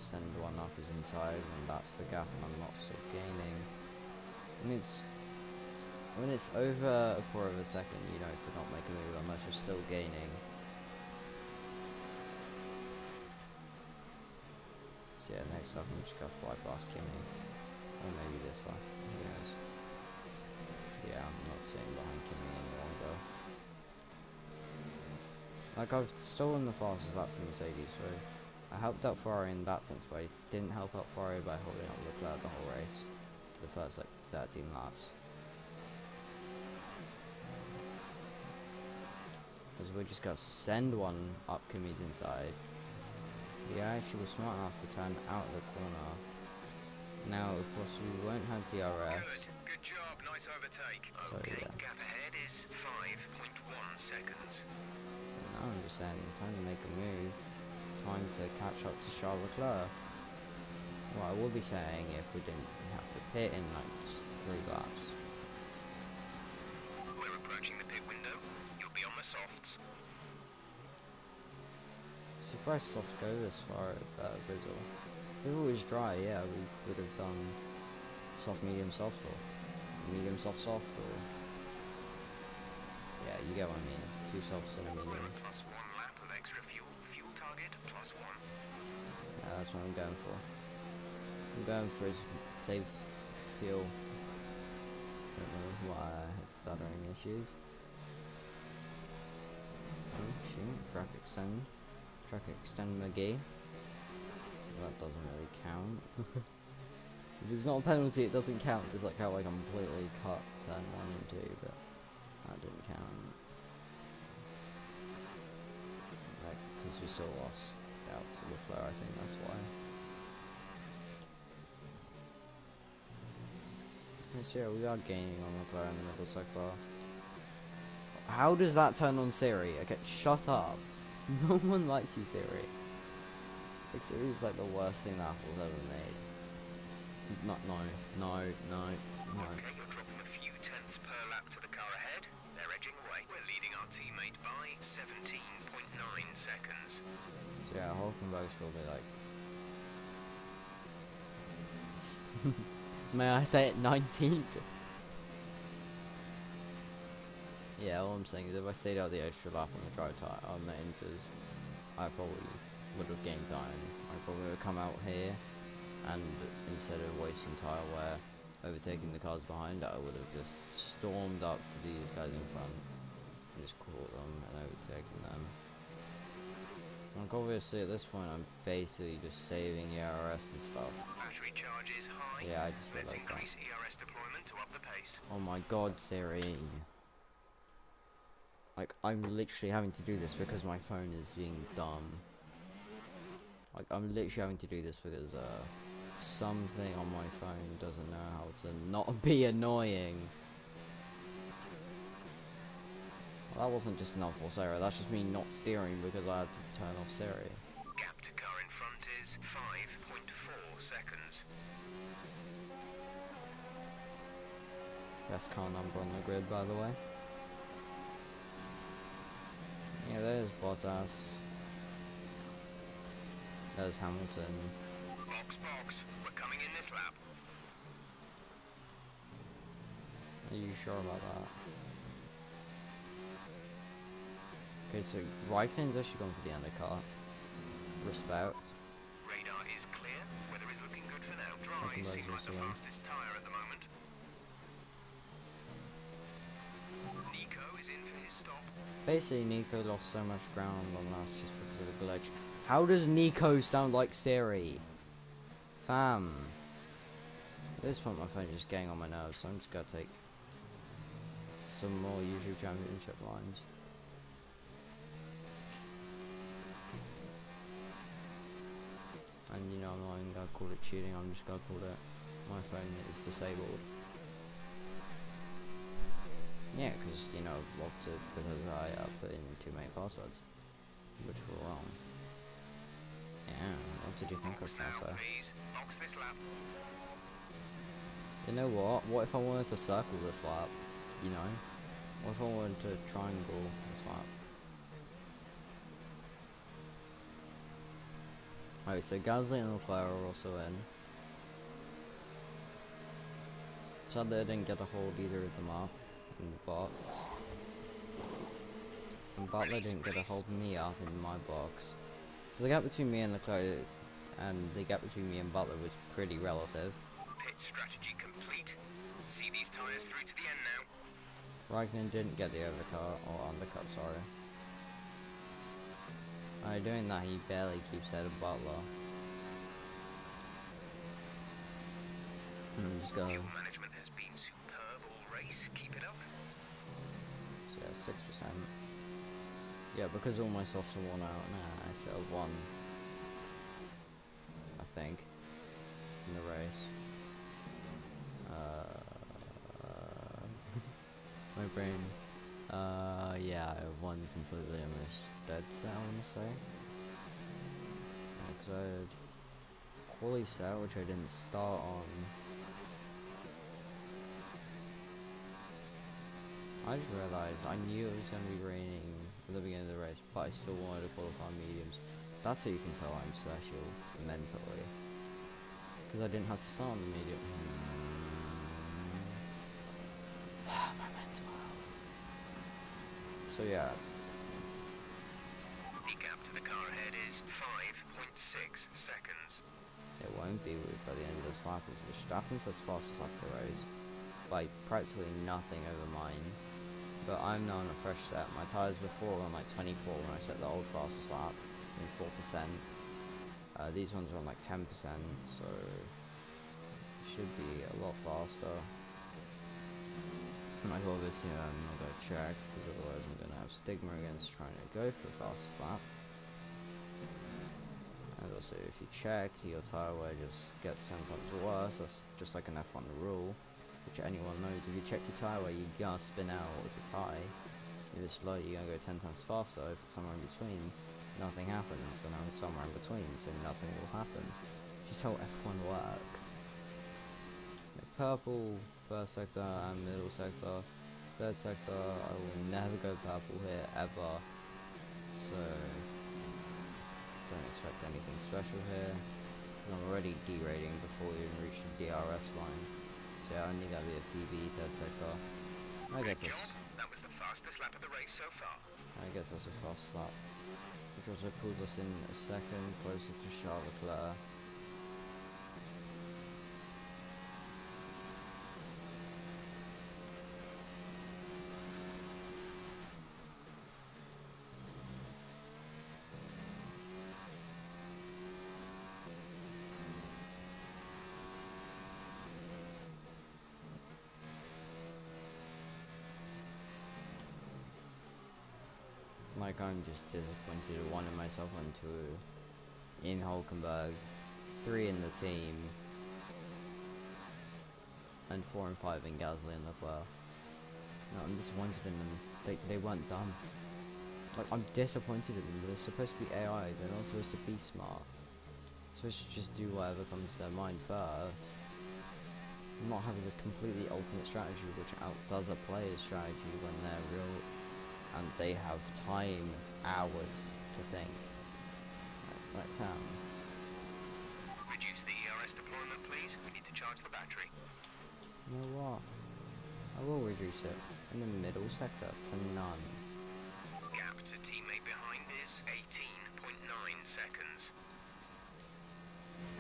send one up his inside when that's the gap and I'm not still gaining. When it's over a quarter of a second, you know to not make a move unless you're still gaining. So yeah, next up I'm just gonna fly past Kimi. Or maybe this lap, who knows. Yeah, I'm not sitting behind Kimi any longer. Like, I've stolen the fastest lap from Mercedes, so I helped out Ferrari in that sense, but I didn't help out Ferrari by holding up Leclerc the whole race. For the first, like, 13 laps. Because we're just gonna send one up Kimi's inside. He actually was smart enough to turn out of the corner. Now, of course, we won't have DRS. Good job, nice overtake. So, Okay, yeah. gap ahead is 5.1 seconds. Now I'm just saying, time to make a move. Time to catch up to Charles Leclerc. Well, I would be saying if we didn't have to pit in like just 3 laps. We're approaching the pit window. You'll be on the softs. Surprised softs go this far at Brazil. If it was dry, yeah, we would have done soft, medium, soft, or medium, soft, soft, or... Yeah, you get what I mean. 2 softs and a We're medium. at +1 lap of extra fuel. Fuel target +1. Yeah, that's what I'm going for. I'm going for his safe fuel. Don't know why I had stuttering issues. Oh shoot, track extend McGee. That doesn't really count. If it's not a penalty, it doesn't count. It's like how I completely cut turn 1 and 2, but that didn't count. Like, because we still lost out to Leclerc, I think that's why. So yeah, we are gaining on McLaren in the middle sector. How does that turn on Siri? Okay, shut up. No one likes you, Siri. Like, Siri's like the worst thing that Apple's ever made. No. Okay, you're dropping a few tenths per lap to the car ahead. They're edging away. We're leading our teammate by 17.9 seconds. So yeah, Hulkenberg's will be like... May I say it, 19th? Yeah, all I'm saying is if I stayed out the extra lap on the dry tire, on the inters, I probably would have gained time. I probably would have come out here, and instead of wasting tyre wear, overtaking the cars behind, I would have just stormed up to these guys in front, and just caught them and overtaken them. Like obviously at this point I'm basically just saving ERS and stuff. Battery charge is high. Yeah, I just Let's realised that. increase ERS deployment to up the pace. Oh my god, Siri. Like, I'm literally having to do this because my phone is being dumb. Like, I'm literally having to do this because, something on my phone doesn't know how to not be annoying. Well, that wasn't just an unforced error, that's just me not steering because I had to turn off Siri. Gap to car in front is 5.4 seconds. Best car number on the grid, by the way. Yeah, there's Bottas. There's Hamilton. Box. We're coming in this lap. Are you sure about that? Okay, so Raikkonen's actually going for the undercut. Respect. Radar is clear. Weather is looking good for now. Dry seems like the fastest tyre at the moment. Nico is in for his stop. Basically, Nico lost so much ground on us just because of a glitch. How does Nico sound like Siri? Fam. At this point, my phone's just getting on my nerves, so I'm just gonna take some more YouTube Championship lines. And you know, I'm not even gonna call it cheating, I'm just gonna call it my phone is disabled. Yeah, because, you know, locked it because I put in too many passwords, which were wrong. Yeah, what did you think of that, sir? Box this lap. You know what? What if I wanted to circle this lap? You know? What if I wanted to triangle this lap? Alright, so Gasly and Leclerc are also in. Sadly I didn't get to hold either of them up in the box. And Butler didn't get to hold me up in my box. So the gap between me and Leclerc and the gap between me and Butler was pretty relative. Pit strategy complete. See these tyres through to the end now. Raikkonen didn't get the overcut, or undercut, sorry. By doing that, he barely keeps ahead of Butler. Just go. Fuel management has been superb all race. Keep it up. So yeah, 6%. Yeah, because all my softs are worn out. Nah, I still have one. I think. In the race. My brain. Yeah, I have one completely almost dead set, I want to say. Because I had quali set, which I didn't start on. I just realised I knew it was going to be raining at the beginning of the race, but I still wanted to qualify mediums. That's how you can tell I'm special mentally. Because I didn't have to start on the medium. My mental health. So yeah. The gap to the car ahead is 5.6 seconds. It won't be by the end of this lap. Verstappen's the fastest lap of the race. by practically nothing over mine. But I'm now on a fresh set. My tyres before were on like 24 when I set the old fastest lap, in 4%. These ones are on like 10%, so it should be a lot faster. Like obviously I'm not going to check, because otherwise I'm going to have stigma against trying to go for the fastest lap. And also if you check, your tyre wear just gets 10 times worse. That's just like an F1 rule, which anyone knows. If you check your tyre wear, you're going to spin out with the tie. If it's low, you're going to go 10 times faster. If it's somewhere in between, nothing happens. And I'm somewhere in between, so nothing will happen. Just how F1 works. Like purple, first sector and middle sector. Third sector, I will never go purple here, ever. So don't expect anything special here. I'm already derating before we even reach the DRS line. So yeah, I only gotta be a PB third sector. I Good guess job. That was the fastest lap of the race so far. I guess that's a fast lap. Which also pulls us in a second closer to Charles Leclerc. Like, I'm just disappointed at wanting myself on 2 in Hulkenberg, 3 in the team, and 4 and 5 in Gasly and Leclerc. No, I'm disappointed in them. They weren't done. Like, I'm disappointed in them. They're supposed to be AI, they're not supposed to be smart. They're supposed to just do whatever comes to their mind first. Not having a completely alternate strategy which outdoes a player's strategy when they're real and they have time, hours to think. Like fam. Reduce the ERS deployment, please. We need to charge the battery. You know what? I will reduce it in the middle sector to none. Gap to teammate behind is 18.9 seconds.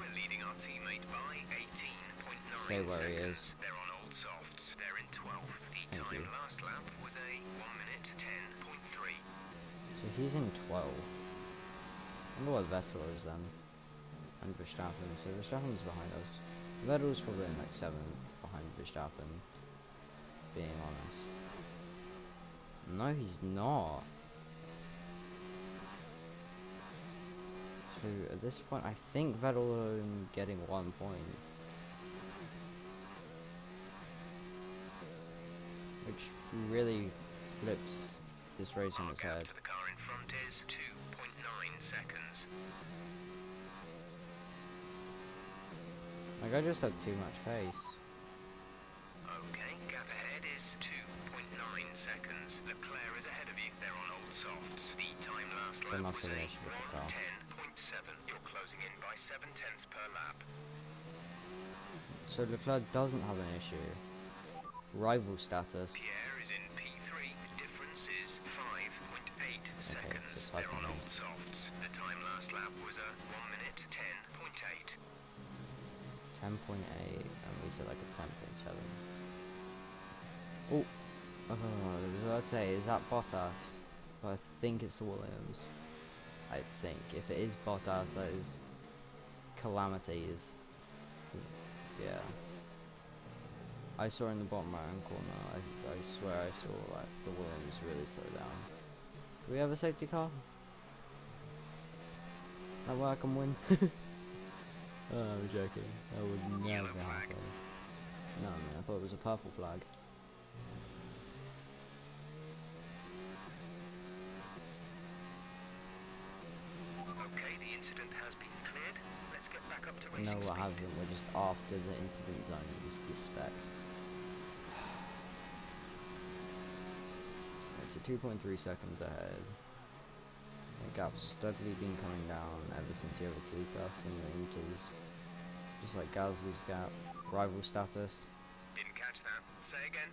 We're leading our teammate by 18.9 Say where seconds. he is. They're on old softs. They're in 12th. The Thank time you. last lap was a 1 minute 10.3. So he's in 12. I wonder what Vettel is then. And Verstappen. So Verstappen's behind us. Vettel's probably in like 7th behind Verstappen. Being honest. No, he's not. So at this point, I think Vettel getting 1 point. Which really flips this race on Our its gap head. to the car in front is 2.9 seconds. Like, I just had too much pace. Okay, gap ahead is 2.9 seconds. Leclerc is ahead of you. They're on old softs. The time last There lap must was have a been an issue with the car. 1:10.7. You're closing in by 0.7 per lap. So Leclerc doesn't have an issue. Rival status. Pierre is in P3. The difference is 5.8 seconds. just They're typing on in. old softs. The time last lap was a 1 minute 10.8. 10.8, and we said like a 10.7. Oh, I was about to say, is that Bottas? But I think it's Williams. I think. If it is Bottas, that is calamities. Yeah. I saw in the bottom right hand corner, I swear I saw like the Williams really slow down. Do we have a safety car? That way I can win? Oh, I'm joking. That would never Yellow flag. happen. No, man, I thought it was a purple flag. Okay, the incident has been cleared. Let's get back up to No, racing what speed. hasn't. We're just after the incident zone. You spec. So 2.3 seconds ahead. The gap's steadily been coming down ever since he overtook us in the inters. Just like Gasly's gap. Rival status. Didn't catch that. Say again.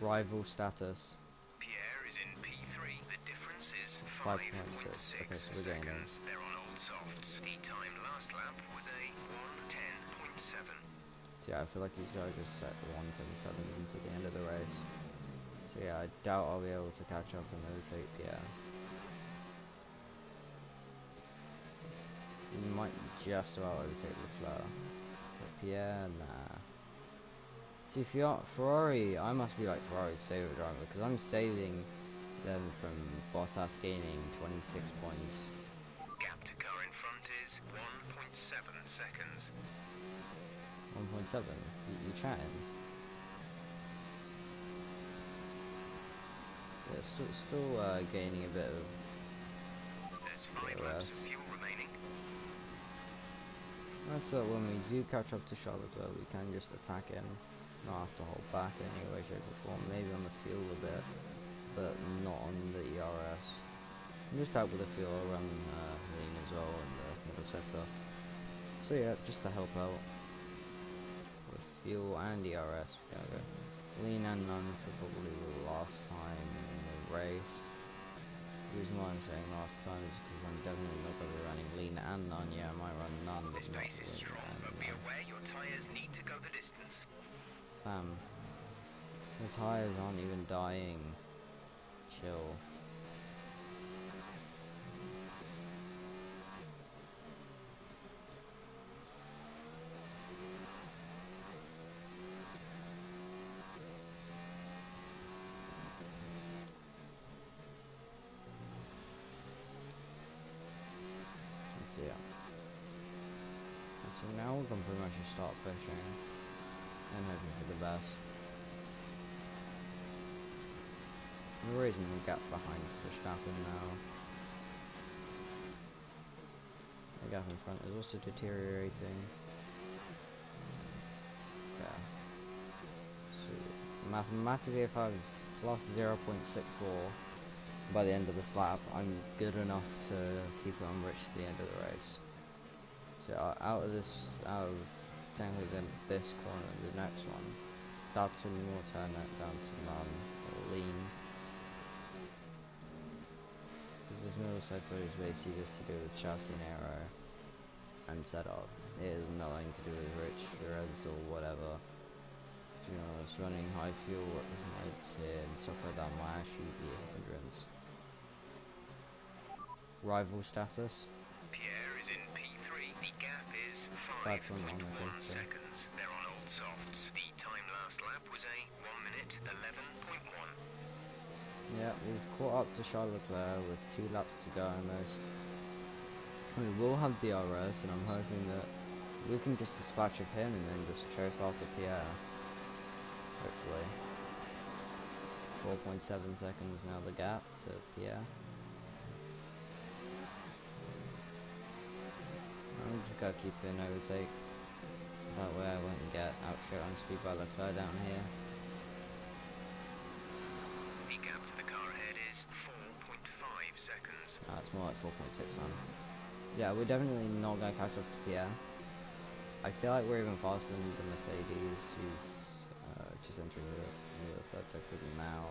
Rival status. Pierre is in P3. The difference is 5.6. 5.6 Okay, so we're getting there. seconds. They're on old softs. The time last lap was a 1:10.7. So yeah, I feel like he's got to just set 1:10.7 until the end of the race. So yeah, I doubt I'll be able to catch up and overtake Pierre. We might just about overtake Leclerc. But Pierre, nah. See, Ferrari, I must be like Ferrari's favourite driver because I'm saving them from Bottas gaining 26 points. Gap to car in front is 1.7 seconds. 1.7? You chatting? Yeah, still gaining a bit of There's 5 laps of DRS. fuel remaining. So when we do catch up to Charles Leclerc, we can just attack him. Not have to hold back in any way, shape or form. Maybe on the fuel a bit, but not on the ERS. Just out with the fuel, I'll run lean as well in the middle sector. So yeah, just to help out with fuel and ERS, we're gonna go lean and none for probably the last time in the race. The reason why I'm saying last time is because I'm definitely not going to be running lean and none. Yeah, I might run none, but This not pace is lean strong, and but be none. aware your tyres need to go the distance. Fam, those tires aren't even dying. Chill. So yeah. So now we can pretty much just start pushing and hoping for the best. We're raising the gap behind Verstappen now. The gap in front is also deteriorating. Yeah. So mathematically, if I plus 0.64 by the end of this lap, I'm good enough to keep it on Rich to the end of the race. So out of technically then this corner and the next one, that's when we'll turn that down to none or lean. Because this middle sector is basically just to do with chassis and aero and setup. It has nothing to do with Rich, Reds or whatever. You know, it's running high fuel lights here and stuff like that might actually be a hindrance. Rival status. Pierre is in P3. The gap is 5.1 5.1 I think, so. seconds. They're on old softs. The time last lap was a 1 minute 11.1. Yeah, we've caught up to Charles Leclerc with 2 laps to go almost. We will have DRS and I'm hoping that we can just dispatch of him and then just chase after Pierre. Hopefully. 4.7 seconds now the gap to Pierre. I'm just gotta keep it in overtake. That way I won't get outshot on speed by Leclerc down here. The gap to the car ahead is 4.5 seconds. It's more like 4.6 man. Yeah, we're definitely not gonna catch up to Pierre. I feel like we're even faster than the Mercedes, who's just entering the third sector now.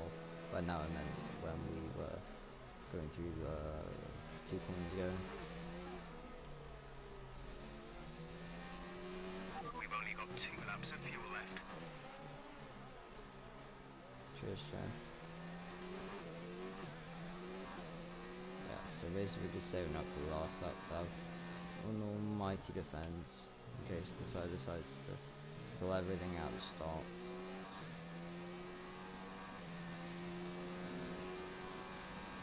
But now I meant when we were going through the 2 corners ago. We've only got 2 laps of fuel left. Cheers, Chad. Yeah, so basically just saving up for the last lap to have an almighty defense in case the Leclerc decides to pull everything out stopped.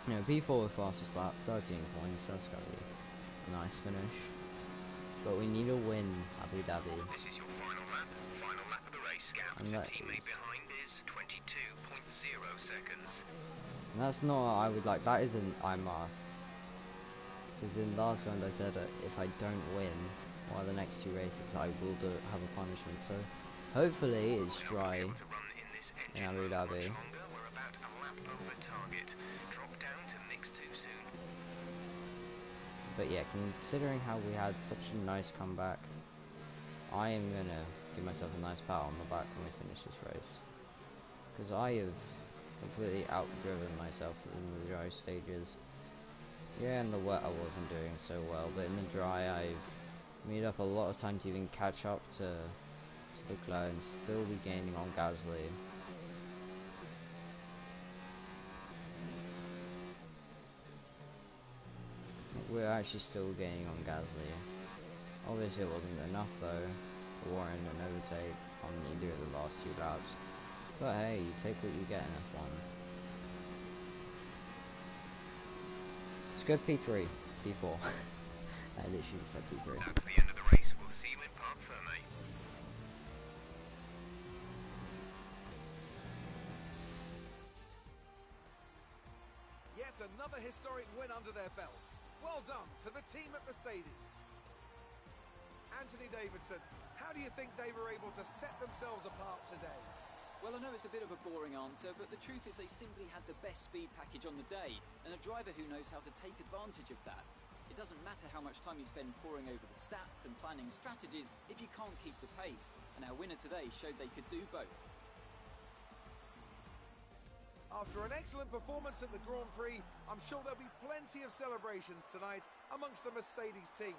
You know, P4 with fastest lap, 13 points, that's gonna be a nice finish. But we need a win, Abu Dhabi. This is your final lap. Final lap of the race. Gap And to that teammate is- behind is 22.0 seconds. And that's not what I would like, that is an I must. Because in last round I said if I don't win one of the next 2 races, I will have a punishment. So hopefully it's We're not dry able to run in this in engine Abu mode Dhabi. much longer. We're about a lap over target. Drop down to mix too soon. But yeah, considering how we had such a nice comeback, I am gonna give myself a nice pat on the back when we finish this race. Because I have completely outdriven myself in the dry stages. Yeah, in the wet I wasn't doing so well, but in the dry I've made up a lot of time to even catch up to McLaren still be gaining on Gasly. We're actually still gaining on Gasly. Obviously it wasn't enough though. Warren an overtake on either of the last 2 laps. But hey, you take what you get in F1. Let's go P3, P4. I literally said P3. That's the end of the race. We'll see you in Parc Fermé. Yet another historic win under their belts. Well done to the team at Mercedes. Anthony Davidson, how do you think they were able to set themselves apart today? Well, I know it's a bit of a boring answer, but the truth is they simply had the best speed package on the day, and a driver who knows how to take advantage of that. It doesn't matter how much time you spend poring over the stats and planning strategies if you can't keep the pace, and our winner today showed they could do both. After an excellent performance at the Grand Prix, I'm sure there'll be plenty of celebrations tonight amongst the Mercedes team,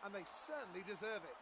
and they certainly deserve it.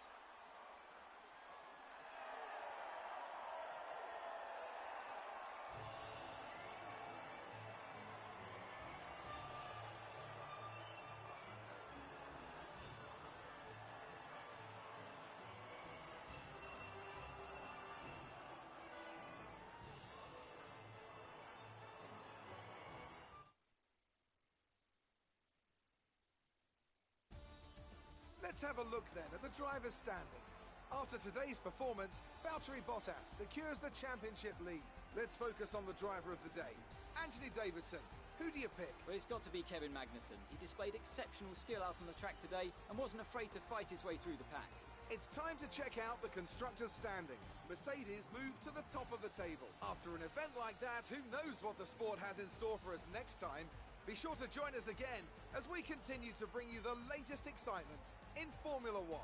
Let's have a look then at the drivers' standings. After today's performance, Valtteri Bottas secures the championship lead. Let's focus on the driver of the day, Anthony Davidson. Who do you pick? Well, it's got to be Kevin Magnussen. He displayed exceptional skill out on the track today and wasn't afraid to fight his way through the pack. It's time to check out the constructors' standings. Mercedes moved to the top of the table. After an event like that, who knows what the sport has in store for us next time? Be sure to join us again as we continue to bring you the latest excitement in Formula One.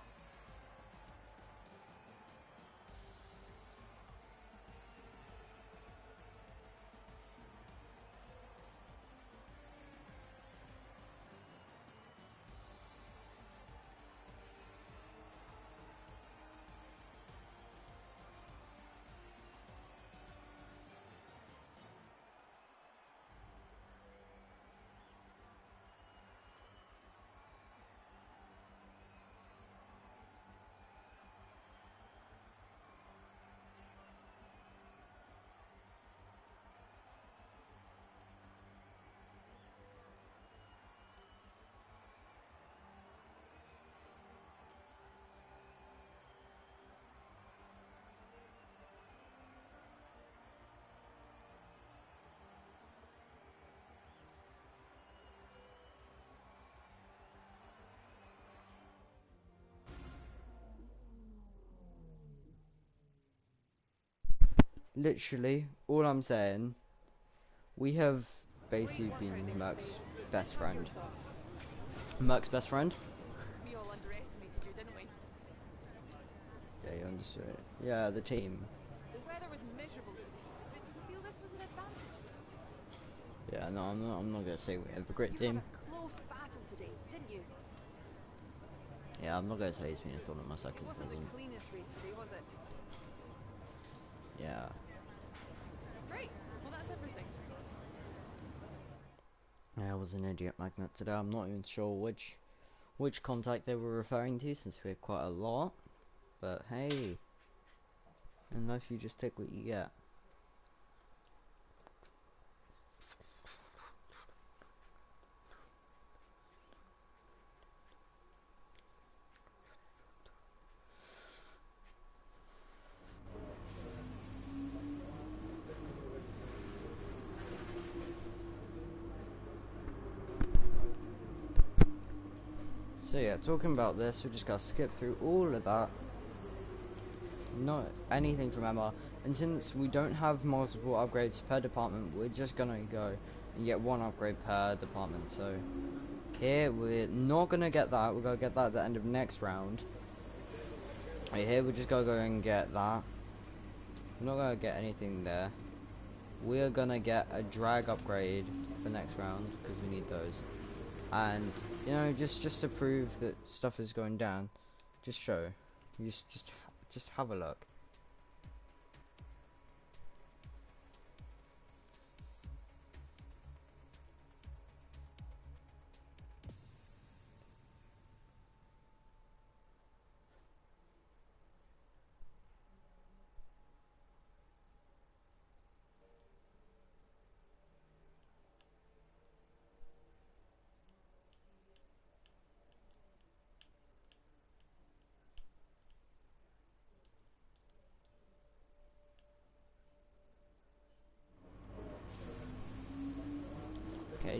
Literally, all I'm saying, we have basically been Merc's best friend. Merc's best friend? We all underestimated you, didn't we? Yeah, you understood it. Yeah, the team. The weather was miserable today, but do you feel this was an advantage? Yeah, no, I'm not gonna say we have a great You team. had a close battle today, didn't you? Yeah, I'm not gonna say he's been a thorn in my side It because he wasn't the doesn't. cleanest race today, was it? Yeah. Great. Well, that's everything. Yeah, I was an idiot magnet today. I'm not even sure which contact they were referring to since we had quite a lot. But hey, in life you just take what you get. So yeah, talking about this, we just gotta skip through all of that. Not anything from Emma. And since we don't have multiple upgrades per department, we're just gonna go and get one upgrade per department. So here we're not gonna get that. We're gonna get that at the end of next round. Right here we're just gonna go and get that. We're not gonna get anything there. We're gonna get a drag upgrade for next round because we need those. And you know, just to prove that stuff is going down, just show, just have a look.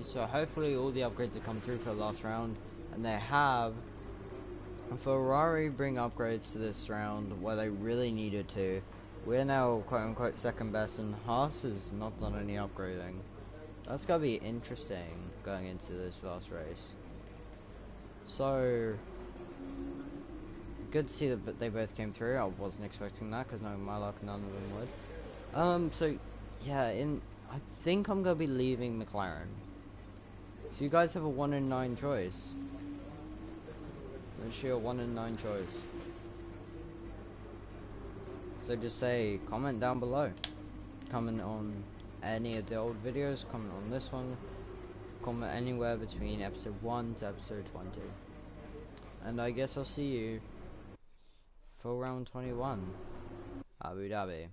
today, so hopefully all the upgrades have come through for the last round, and they have. And Ferrari bring upgrades to this round where they really needed to. We're now quote unquote second best, and Haas has not done any upgrading. That's gonna be interesting going into this last race. So good to see that they both came through. I wasn't expecting that because knowing my luck, none of them would. So yeah, I think I'm gonna be leaving McLaren. So you guys have a 1 in 9 choice. Literally a 1 in 9 choice. So just say, comment down below. Comment on any of the old videos, comment on this one. Comment anywhere between episode 1 to episode 20. And I guess I'll see you for round 21. Abu Dhabi.